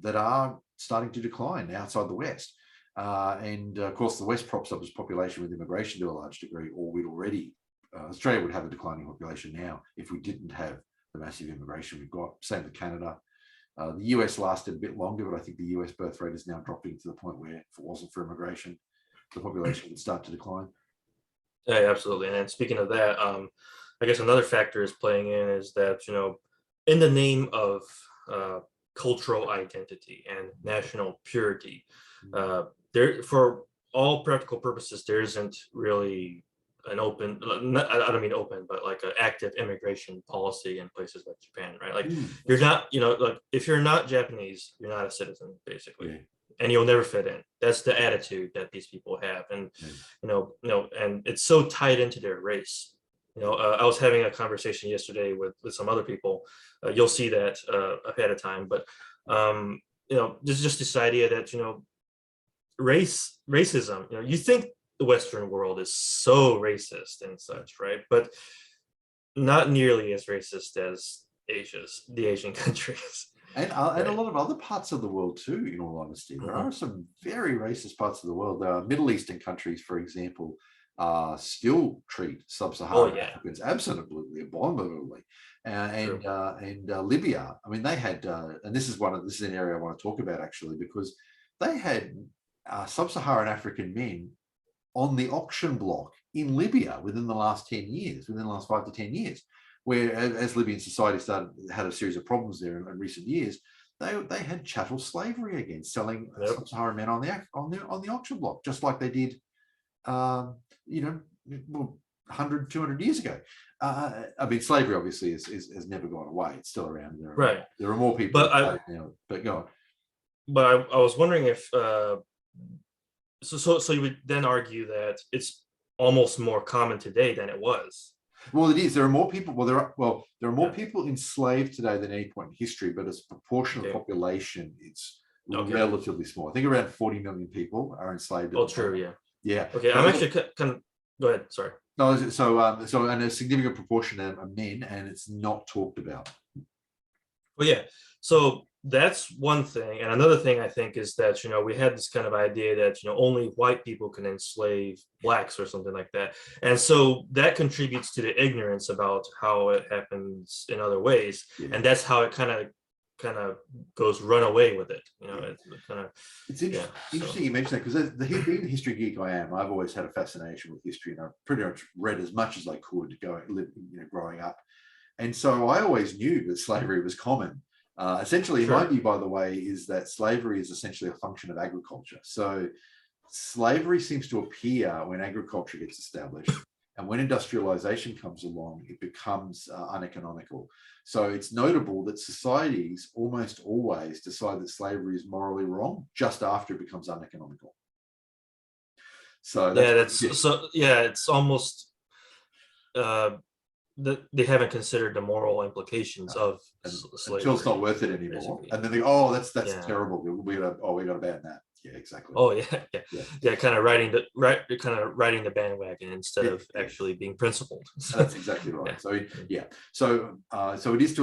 that are starting to decline outside the West. And of course, the West props up its population with immigration to a large degree, or we'd already, Australia would have a declining population now if we didn't have the massive immigration we've got. Same with Canada. The US lasted a bit longer, but I think the US birth rate is now dropping to the point where, if it wasn't for immigration, the population would start to decline. Yeah, absolutely. And speaking of that, I guess another factor is playing in is that, in the name of cultural identity and national purity, there, for all practical purposes, there isn't really an open, I don't mean open, but like an active immigration policy in places like Japan, right? Like you're not, like if you're not Japanese, you're not a citizen, basically. Yeah. And you'll never fit in. That's the attitude that these people have. And, and it's so tied into their race. I was having a conversation yesterday with some other people. You'll see that ahead of time, but just this idea that racism. You think the Western world is so racist and such, right? But not nearly as racist as the Asian countries. And a lot of other parts of the world too, in all honesty. There are some very racist parts of the world. Middle Eastern countries, for example, still treat sub-Saharan Africans absolutely abominably. And Libya, I mean, they had, and this is an area I want to talk about actually, because they had sub-Saharan African men on the auction block in Libya within the last 10 years, within the last 5 to 10 years, where as Libyan society had a series of problems there in recent years, they had chattel slavery again, selling sub-Saharan men on the auction block, just like they did, 100, 200 years ago. I mean, slavery obviously has never gone away. It's still around. There are more people now, but go on. But I was wondering if, so you would then argue that it's almost more common today than it was. Well, it is. There are more people. There are more people enslaved today than any point in history, but as a proportion of population, it's relatively small. I think around 40 million people are enslaved. Oh, true. Yeah. Yeah. Okay. I'm actually kind of. Go ahead. Sorry. No. So and a significant proportion are men, and it's not talked about. Well, yeah. So that's one thing, and another thing I think is that we had this kind of idea that only white people can enslave blacks or something like that, and so that contributes to the ignorance about how it happens in other ways, and that's how it kind of goes run away with it. It's interesting you mention that, because being the history geek I am, I've always had a fascination with history, and I've pretty much read as much as I could growing up, and so I always knew that slavery was common. Essentially, my view, by the way, is that slavery is essentially a function of agriculture. So slavery seems to appear when agriculture gets established, and when industrialization comes along, it becomes uneconomical. So it's notable that societies almost always decide that slavery is morally wrong just after it becomes uneconomical. So it's almost they haven't considered the moral implications of slavery. Until it's not worth it anymore, basically. And then they that's terrible. We got to ban that. Yeah, exactly. Oh yeah. Kind of riding the bandwagon instead of actually being principled. That's exactly right. So so it is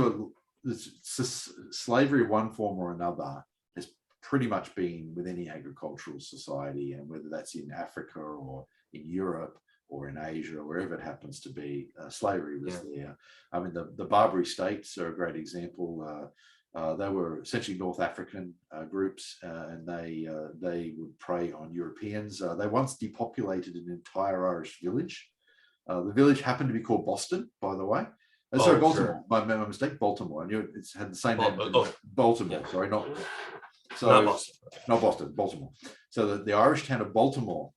slavery of one form or another has pretty much been with any agricultural society, and whether that's in Africa or in Europe or in Asia, or wherever it happens to be, slavery was there. I mean, the Barbary states are a great example. They were essentially North African groups, and they would prey on Europeans. They once depopulated an entire Irish village. The village happened to be called Boston, by the way. Sorry, Baltimore. Sure. My mistake, Baltimore. I knew it's had the same name. Baltimore. Yeah. Sorry, not Boston. Not Boston, Baltimore. So the Irish town of Baltimore.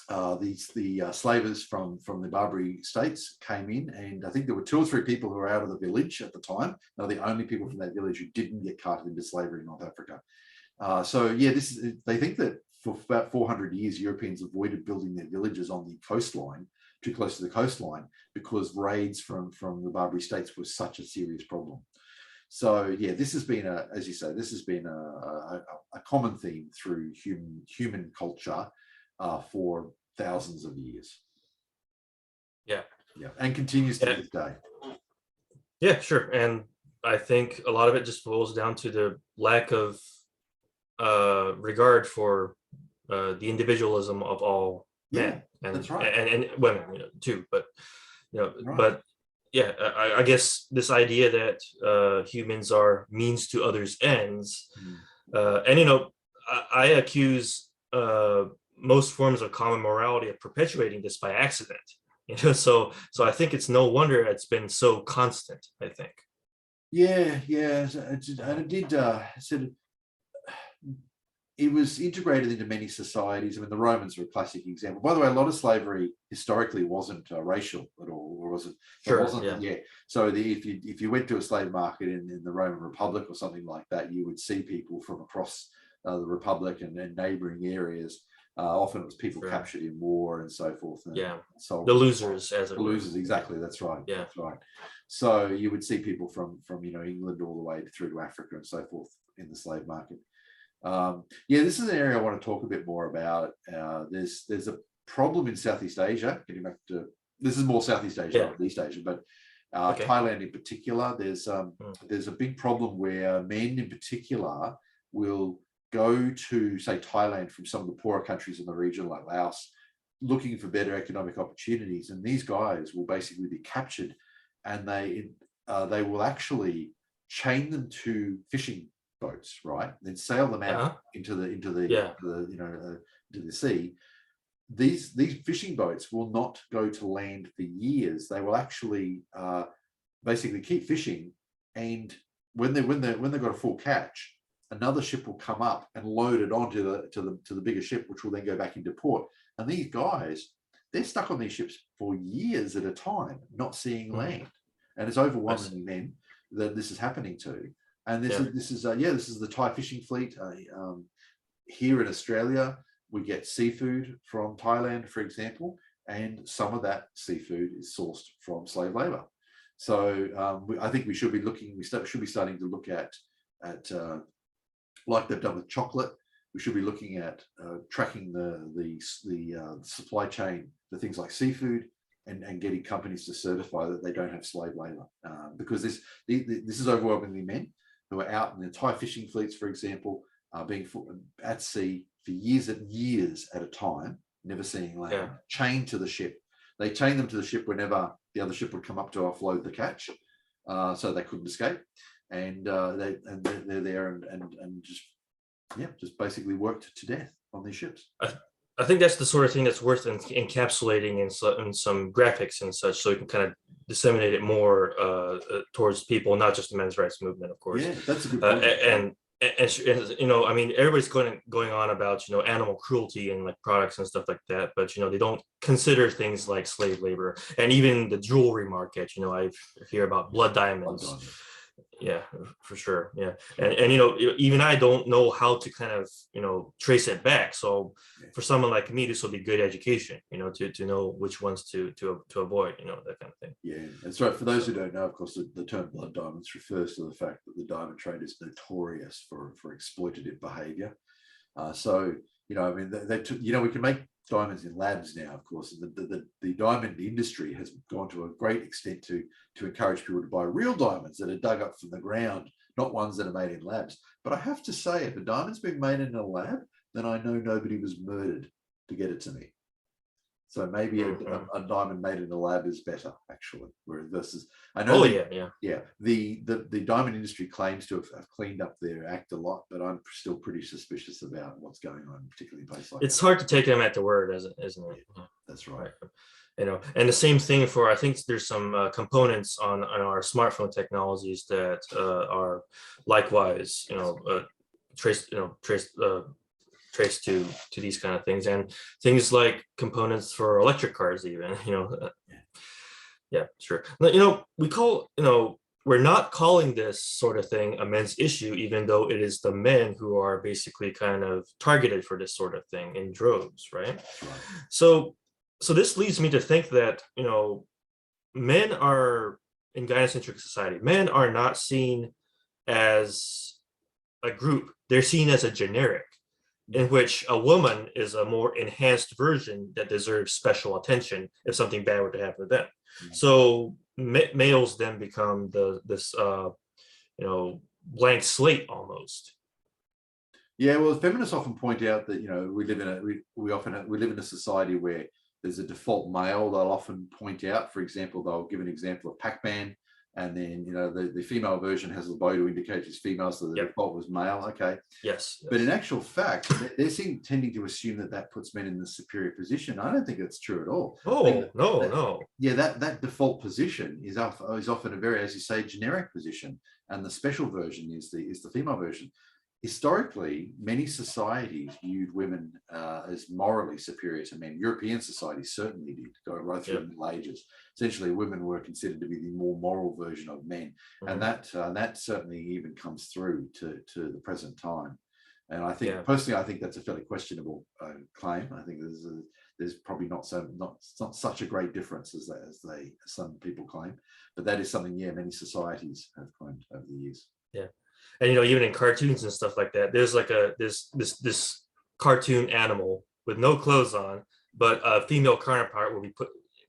The slavers from the Barbary states came in, and I think there were 2 or 3 people who were out of the village at the time. They were the only people from that village who didn't get carted into slavery in North Africa. They think that for about 400 years, Europeans avoided building their villages on the coastline, too close to the coastline, because raids from the Barbary states was such a serious problem. So this has been a common theme through human culture for thousands of years. Yeah, and continues to this day. Yeah, sure. And I think a lot of it just boils down to the lack of regard for the individualism of all men, and that's right, and women, too. But right. But yeah, I guess this idea that humans are means to others' ends, and I accuse most forms of common morality of perpetuating this by accident. So I think it's no wonder it's been so constant, I think. Yeah. And it did. Said it was integrated into many societies. I mean, the Romans are a classic example. By the way, a lot of slavery historically wasn't racial at all, or wasn't. It Sure. wasn't. Yeah. So if you went to a slave market in the Roman Republic or something like that, you would see people from across the Republic and neighboring areas. Often it was people captured in war and so forth. And the losers, as it the were. losers, exactly. That's right. Yeah. That's right. So you would see people from England all the way through to Africa and so forth in the slave market. This is an area I want to talk a bit more about. There's a problem in Southeast Asia. Getting back to this is more Southeast Asia, not East Asia, but Thailand in particular. There's a big problem where men in particular will go to, say, Thailand from some of the poorer countries in the region, like Laos, looking for better economic opportunities, and these guys will basically be captured, and they will actually chain them to fishing boats, right? Then sail them out into the sea. These fishing boats will not go to land for years. They will actually basically keep fishing, and when they've got a full catch, another ship will come up and load it onto the bigger ship, which will then go back into port. And these guys, they're stuck on these ships for years at a time, not seeing land. And it's overwhelmingly men that this is happening to. And this is the Thai fishing fleet. Here in Australia, we get seafood from Thailand, for example, and some of that seafood is sourced from slave labor. So I think we should be looking. Should be starting to look at like they've done with chocolate. We should be looking at tracking the supply chain for things like seafood, and getting companies to certify that they don't have slave labor, because this is overwhelmingly men who are out in the Thai fishing fleets, for example, being at sea for years and years at a time, never seeing land, chained to the ship. They chain them to the ship whenever the other ship would come up to offload the catch, so they couldn't escape. And they're there and just basically worked to death on these ships. I think that's the sort of thing that's worth encapsulating in some graphics and such, so we can kind of disseminate it more towards people, not just the men's rights movement, of course. Yeah, that's a good point. And I mean, everybody's going on about animal cruelty and like products and stuff like that, but they don't consider things like slave labor, and even the jewelry market. I hear about blood diamonds. Yeah, for sure. Yeah. And even I don't know how to kind of, trace it back. So for someone like me, this will be good education, to know which ones to avoid, that kind of thing. Yeah. And so for those who don't know, of course, the term blood diamonds refers to the fact that the diamond trade is notorious for exploitative behavior. So, I mean, we can make diamonds in labs now, of course. The diamond industry has gone to a great extent to encourage people to buy real diamonds that are dug up from the ground, not ones that are made in labs. But I have to say, if a diamond's been made in a lab, then I know nobody was murdered to get it to me. So maybe a diamond made in a lab is better, actually. Versus, I know. The diamond industry claims to have cleaned up their act a lot, but I'm still pretty suspicious about what's going on, particularly in places like it's hard to take them at the word, isn't it? Yeah, that's right. And the same thing for, I think there's some components on our smartphone technologies that are likewise, traced to these kind of things, and things like components for electric cars even, sure. We're not calling this sort of thing a men's issue, even though it is the men who are basically kind of targeted for this sort of thing in droves, right? So this leads me to think that, men are, in gynocentric society, men are not seen as a group. They're seen as a generic, in which a woman is a more enhanced version that deserves special attention if something bad were to happen to them. So males then become this blank slate almost. Yeah, well, feminists often point out that we live in a society where there's a default male. They'll often point out, for example, they'll give an example of Pac-Man. and then the female version has the bow to indicate it's female, so the Yep. default was male. Okay. Yes. But in actual fact, they seem tending to assume that puts men in the superior position. I don't think that's true at all. Oh, no. Yeah, that default position is often a very, as you say, generic position, and the special version is the female version. Historically, many societies viewed women as morally superior to men. European societies certainly did, go right through the Middle Ages. Essentially, women were considered to be the more moral version of men, and that certainly even comes through to the present time. And I think personally, I think that's a fairly questionable claim. I think there's probably not such a great difference as some people claim, but that is something many societies have claimed over the years. Yeah. And even in cartoons and stuff like that, there's like this cartoon animal with no clothes on, but a female counterpart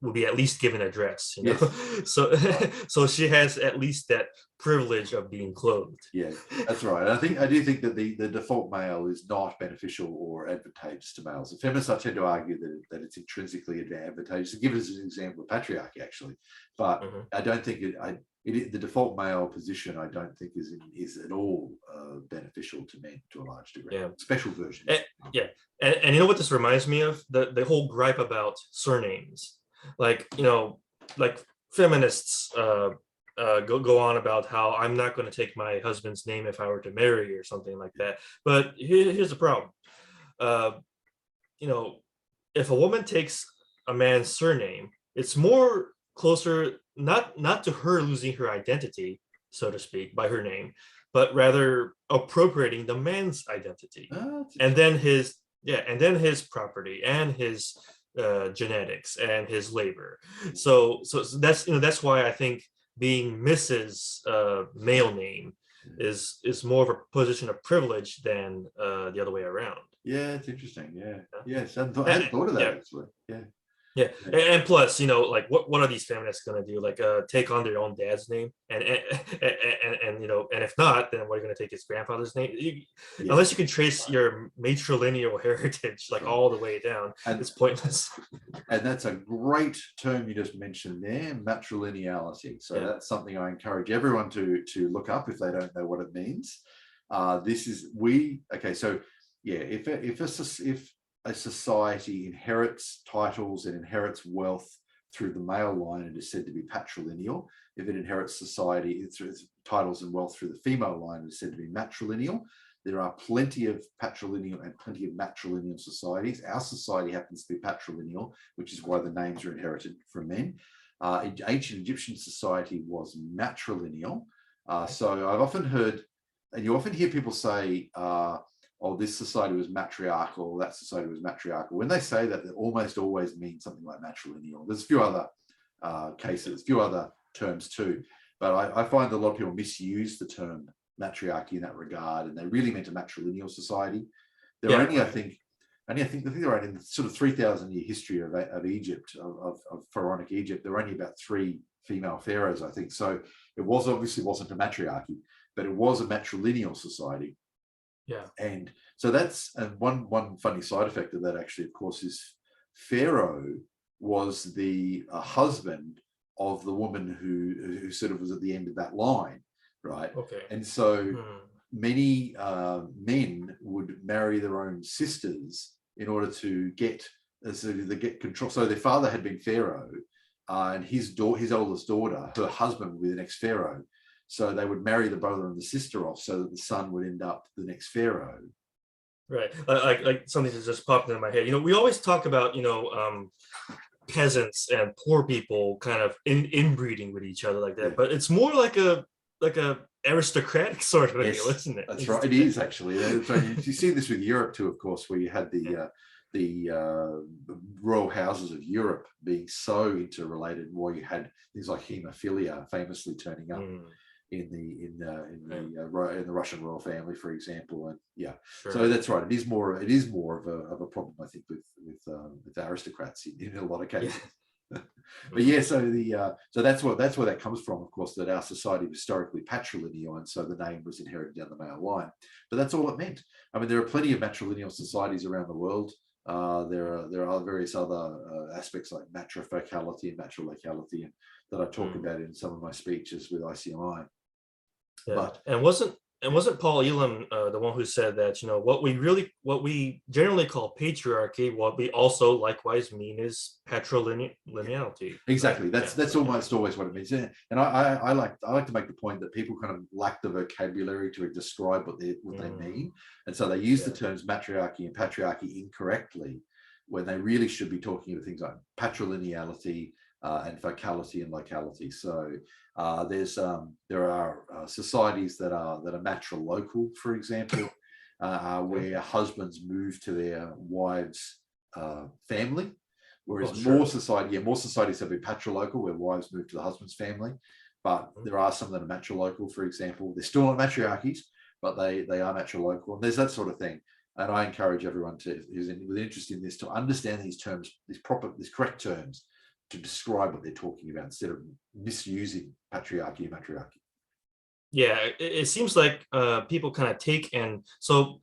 will be at least given a dress, Yes. So she has at least that privilege of being clothed. Yeah, that's right. I do think that the default male is not beneficial or advantageous to males. The feminists I tend to argue that it's intrinsically advantageous. To give us an example of patriarchy, actually, but I don't think the default male position, I don't think is at all beneficial to men to a large degree. Yeah. Special version. And you know what this reminds me of? The whole gripe about surnames. Like feminists go on about how I'm not going to take my husband's name if I were to marry or something like that. But here's the problem. If a woman takes a man's surname, it's more closer not to her losing her identity, so to speak, by her name, but rather appropriating the man's identity, and then his property and his genetics and his labor. So that's why I think being Mrs. Male name is more of a position of privilege than the other way around. Yeah, it's interesting. Yes, I hadn't thought of that actually. Yeah, and plus, like what are these feminists gonna do? Like, take on their own dad's name, and if not, then what are you gonna take his grandfather's name? Unless you can trace your matrilineal heritage like all the way down, it's pointless. And that's a great term you just mentioned there, matrilineality. So that's something I encourage everyone to look up if they don't know what it means. If a society inherits titles and inherits wealth through the male line, it is said to be patrilineal. If it inherits society through titles and wealth through the female line, it is said to be matrilineal. There are plenty of patrilineal and plenty of matrilineal societies. Our society happens to be patrilineal, which is why the names are inherited from men. Ancient Egyptian society was matrilineal. So I've often heard, and you often hear people say, this society was matriarchal, that society was matriarchal. When they say that, they almost always mean something like matrilineal. There's a few other cases, a few other terms too, but I find that a lot of people misuse the term matriarchy in that regard, and they really meant a matrilineal society. I think they're right in the sort of 3,000-year history of Egypt, of pharaonic Egypt. There were only about 3 female pharaohs, I think. So it obviously wasn't a matriarchy, but it was a matrilineal society. Yeah. And so that's one funny side effect of that, actually, of course, is Pharaoh was the husband of the woman who sort of was at the end of that line, right? Okay. And so many men would marry their own sisters in order to get control. So their father had been Pharaoh, and his oldest daughter, her husband, would be the next Pharaoh. So they would marry the brother and the sister off so that the son would end up the next pharaoh. Right. Like something that just popped into my head. We always talk about, peasants and poor people kind of inbreeding with each other like that. But it's more like a aristocratic sort of deal, isn't it? That's right. It is actually. You see this with Europe too, of course, where you had the royal houses of Europe being so interrelated, where you had things like hemophilia famously turning up in the Russian royal family, for example. And so that's right. It is more of a problem, I think, with aristocrats in a lot of cases. But so that's where that comes from, of course, that our society was historically patrilineal, and so the name was inherited down the male line. But that's all it meant. I mean, there are plenty of matrilineal societies around the world. There are various other aspects like matrifocality and matrolocality that I talk about in some of my speeches with ICMI. Yeah, But and wasn't Paul Elam the one who said that, what we generally call patriarchy, what we also likewise mean is patrilineality. exactly, Right? that's almost always what it means. Yeah. And I like to make the point that people kind of lack the vocabulary to describe what they mean, and so they use the terms matriarchy and patriarchy incorrectly when they really should be talking about things like patrilineality and vocality and locality. So there are societies that are matrilocal, for example, where husbands move to their wives' family, whereas more societies have been patrilocal, where wives move to the husband's family. But there are some that are matrilocal, for example. They're still not matriarchies, but they are matrilocal, and there's that sort of thing. And I encourage everyone who's with interest in this to understand these terms, these correct terms, to describe what they're talking about instead of misusing patriarchy and matriarchy. Yeah, it seems like people kind of take, and so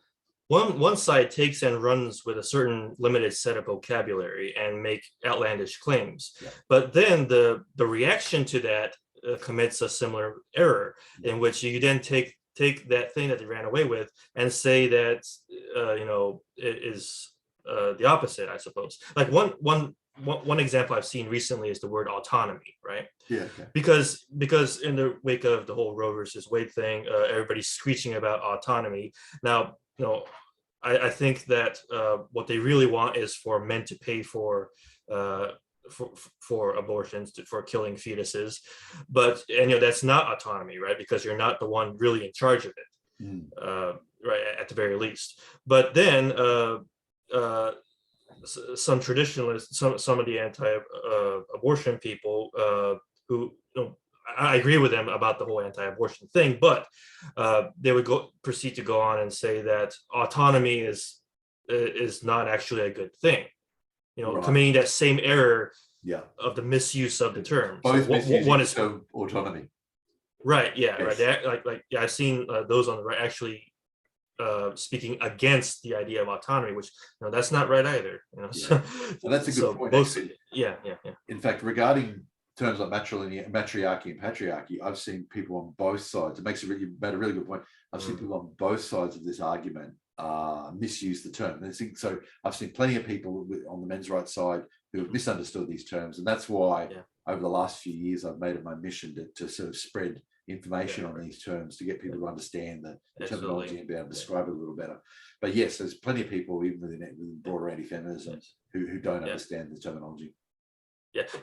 one side takes and runs with a certain limited set of vocabulary and make outlandish claims, but then the reaction to that commits a similar error, in which you then take that thing that they ran away with and say that it is the opposite, I suppose. Like one example I've seen recently is the word autonomy, right? Yeah. Okay. Because in the wake of the whole Roe versus Wade thing, everybody's screeching about autonomy. Now, I think that what they really want is for men to pay for abortions, for killing fetuses, but that's not autonomy, right? Because you're not the one really in charge of it, right? At the very least. But then some traditionalists, some of the anti-abortion people who I agree with them about the whole anti-abortion thing, but they would proceed to go on and say that autonomy is not actually a good thing, committing that same error of the misuse of the term. Both so one is autonomy. Right. Yeah. Yes. Right. Like I've seen those on the right actually speaking against the idea of autonomy, which that's not right either. So that's a good point. Both, yeah. In fact, regarding terms like matriarchy and patriarchy, I've seen people on both sides. You made a really good point. I've seen people on both sides of this argument misuse the term. So I've seen plenty of people on the men's rights side who have misunderstood these terms, and that's why over the last few years I've made it my mission to sort of spread information on these terms to get people to understand the terminology and be able to describe it a little better. But yes, there's plenty of people even within broader anti-feminism who don't understand the terminology.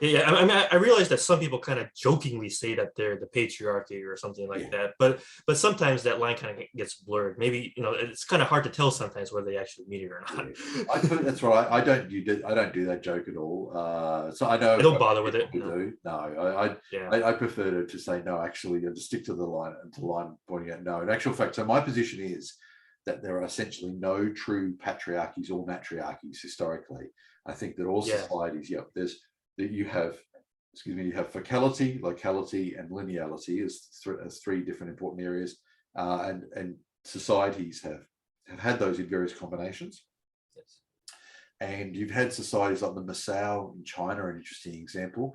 Yeah. I mean, I realize that some people kind of jokingly say that they're the patriarchy or something like that, but sometimes that line kind of gets blurred. Maybe it's kind of hard to tell sometimes whether they actually mean it or not. That's right. I don't do that joke at all. So I know I don't bother with it. No. I prefer to say no. Actually, to stick to the line pointing out no. In actual fact, so my position is that there are essentially no true patriarchies or matriarchies historically. I think that all societies, you have focality, locality, and lineality as three different important areas, and societies have had those in various combinations. Yes. And you've had societies like the Meigs in China, an interesting example.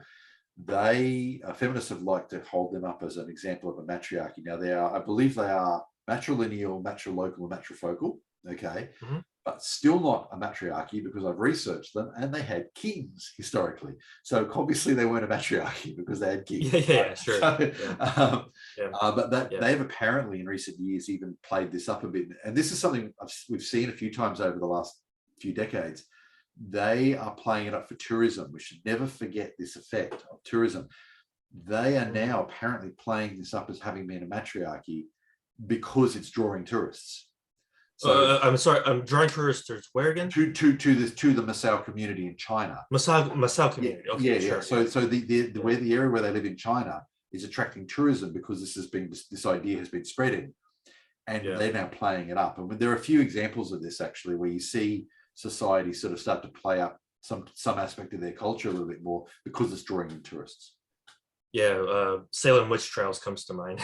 Feminists have liked to hold them up as an example of a matriarchy. Now I believe they are matrilineal, matrilocal, and matrifocal. Okay. Mm-hmm. But still not a matriarchy, because I've researched them and they had kings historically. So obviously they weren't a matriarchy because they had kings. Sure. So, but they've apparently in recent years even played this up a bit. And this is something we've seen a few times over the last few decades. They are playing it up for tourism. We should never forget this effect of tourism. They are now apparently playing this up as having been a matriarchy because it's drawing tourists. So I'm sorry, I'm drawing tourists where again? To the Meigs community in China. Meigs community. Yeah, okay, sure. So the area where they live in China is attracting tourism because this idea has been spreading, and they're now playing it up. And there are a few examples of this actually, where you see society sort of start to play up some aspect of their culture a little bit more because it's drawing in tourists. Salem witch trials comes to mind.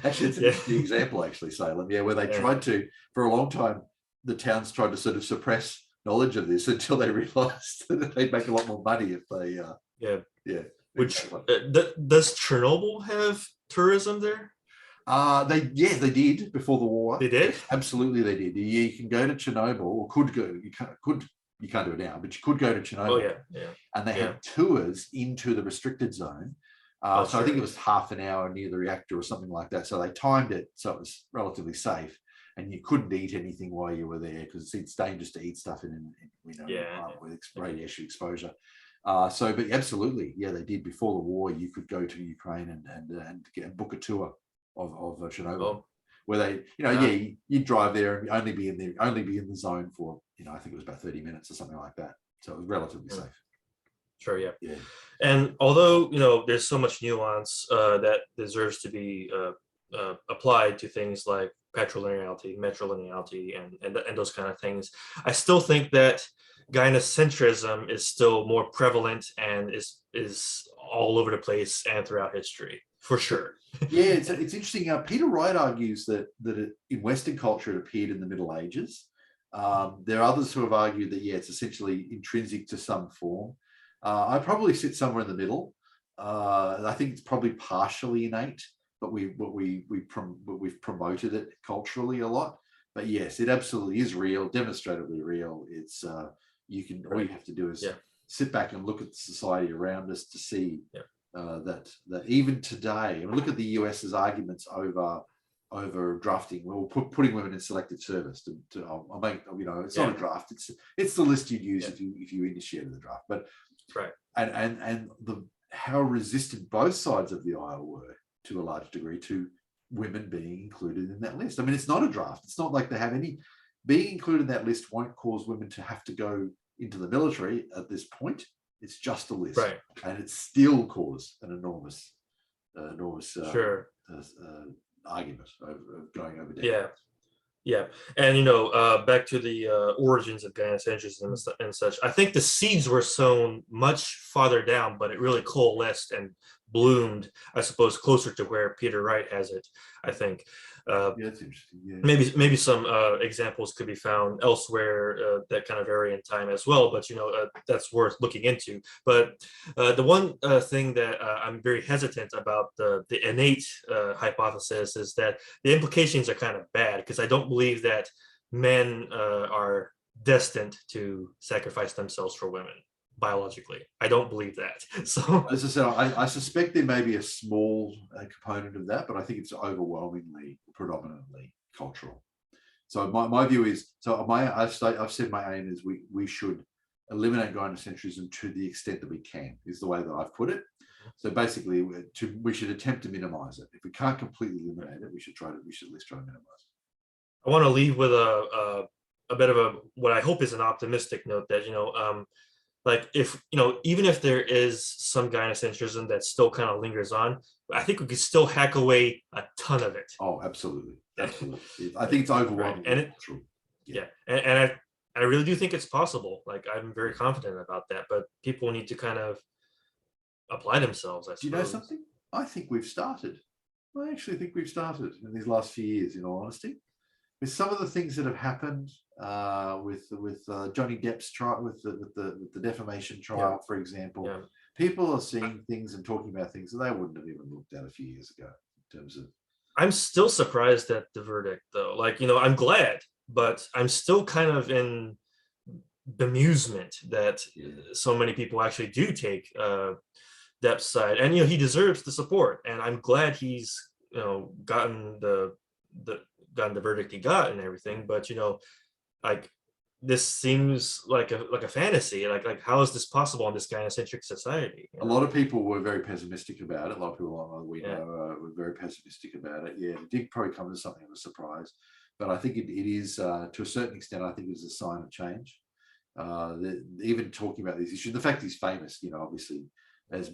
Actually, it's an interesting example, actually, Salem, where they tried to, for a long time, the towns tried to sort of suppress knowledge of this until they realized that they'd make a lot more money if they, Yeah. yeah. Which exactly. does Chernobyl have tourism there? They did before the war. They did? Yes, absolutely they did. You can go to Chernobyl, or could go. You can't do it now, but you could go to Oh Chernobyl, yeah, yeah, and they yeah. had tours into the restricted zone. Oh So I think sure. it was half an hour near the reactor or something like that. So they timed it so it was relatively safe, and you couldn't eat anything while you were there because it's dangerous to eat stuff in Yeah. with radiation exposure. But absolutely, yeah, they did before the war. You could go to Ukraine and book a tour of Chernobyl, Oh, where they, uh, you drive there and only be in the zone for, I think it was about 30 minutes or something like that. So it was relatively mm, safe. sure, yeah. Yeah. And although there's so much nuance that deserves to be applied to things like patrilineality, matrilineality, and those kind of things, I still think that gynocentrism is still more prevalent and is all over the place and throughout history for sure. Yeah, it's interesting. Peter Wright argues that in Western culture it appeared in the Middle Ages. There are others who have argued that it's essentially intrinsic to some form. I probably sit somewhere in the middle. I think it's probably partially innate, but we've promoted it culturally a lot. But yes, it absolutely is real, demonstratively real. It's all you have to do is Yeah. sit back and look at the society around us to see. Yeah. That even today, look at the US's arguments over drafting, putting women in selective service. I'll make, it's not a draft. It's the list you'd use if you initiated the draft. But right, and how resistant both sides of the aisle were to a large degree to women being included in that list. I mean, it's not a draft. It's not like they have any. Being included in that list won't cause women to have to go into the military at this point. It's just a list, right, and it still caused an enormous sure, argument of going over decades. yeah. Yeah, and back to the origins of gynocentrism and such. I think the seeds were sown much farther down, but it really coalesced and bloomed, I suppose, closer to where Peter Wright has it. I think. Yeah, that's interesting. Yeah. Maybe some examples could be found elsewhere that kind of vary in time as well, but that's worth looking into. But the one thing that I'm very hesitant about the innate hypothesis is that the implications are kind of bad, because I don't believe that men are destined to sacrifice themselves for women biologically. I don't believe that. So as I said, I suspect there may be a small component of that, but I think it's overwhelmingly, predominantly cultural. So my view is, I've said my aim is we should eliminate gynocentrism to the extent that we can, is the way that I've put it. So basically, we should attempt to minimize it. If we can't completely eliminate it, we should at least try to minimize it. I want to leave with a bit of what I hope is an optimistic note that like if even if there is some gynocentrism that still kind of lingers on, I think we could still hack away a ton of it. Oh, absolutely. I think it's overwhelmingly right. And true. And I really do think it's possible. Like, I'm very confident about that, but people need to kind of apply themselves, I suppose. Do you know something? I think we've started. I actually think we've started in these last few years, in all honesty, with some of the things that have happened with Johnny Depp's trial, with the defamation trial, for example. Yeah. People are seeing things and talking about things that they wouldn't have even looked at a few years ago in terms of. I'm still surprised at the verdict, though. Like, I'm glad, but I'm still kind of in bemusement that so many people actually do take Depp's side, and he deserves the support, and I'm glad he's gotten the verdict he got and everything. But like, this seems like a fantasy. Like how is this possible in this gynocentric society? A lot of people were very pessimistic about it. A lot of people we know were very pessimistic about it. Yeah, it did probably come as something of a surprise, but I think it is to a certain extent. I think it's a sign of change. Even talking about these issues, the fact he's famous, obviously, has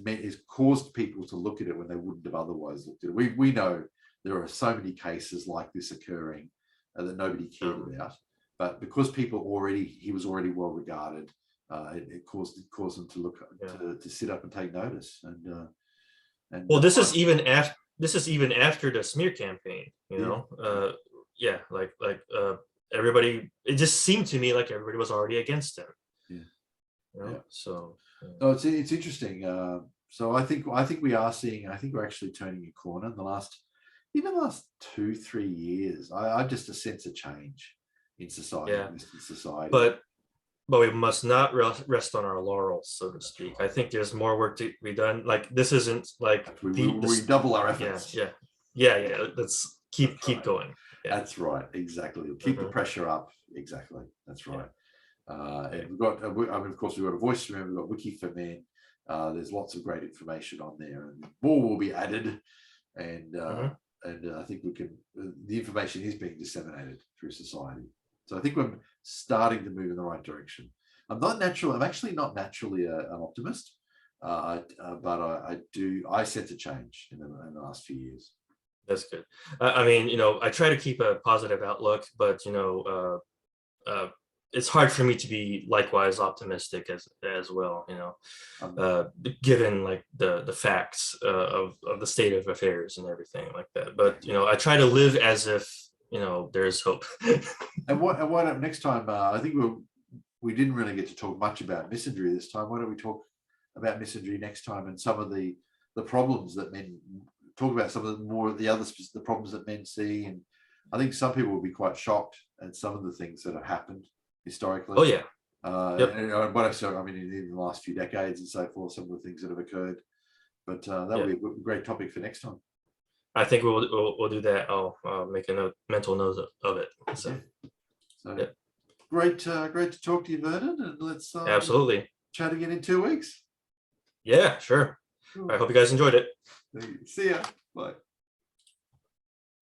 caused people to look at it when they wouldn't have otherwise looked at it. We know there are so many cases like this occurring that nobody cared about, but because he was already well regarded, it caused them to look to sit up and take notice. And well, this is even after the smear campaign. everybody, it just seemed to me like everybody was already against him. Yeah. You know? Yeah. So No, it's interesting. So I think we are seeing. I think we're actually turning a corner in the last, even the last 2-3 years. I just a sense of change in society, yeah, Western society. but we must not rest on our laurels, so to speak. I think there's more work to be done. Like this isn't like We double our yeah, efforts. yeah. Let's keep right. going. Yeah. That's right. Exactly. Keep the pressure up. Exactly. That's right. And we've got, I mean, of course, we've got a voice room. We've got Wiki for Men. There's lots of great information on there, and more will be added. And I think we can. The information is being disseminated through society. So I think we're starting to move in the right direction. I'm actually not naturally an optimist, but I sense a change in the last few years. That's good. I mean, I try to keep a positive outlook, but it's hard for me to be likewise optimistic as well. Given like the facts of the state of affairs and everything like that. But I try to live as if there's hope. And why don't next time? I think we didn't really get to talk much about misandry this time. Why don't we talk about misandry next time and some of the problems that men talk about, some of the problems that men see, and I think some people will be quite shocked at some of the things that have happened historically. Oh yeah. Yep. And what I mean, in the last few decades and so forth, some of the things that have occurred. But that'll be a great topic for next time. I think we'll do that. I'll make a mental note of it. So, great to talk to you, Vernon, and let's absolutely chat again in 2 weeks. Yeah, sure. Cool. I hope you guys enjoyed it. See ya. Bye.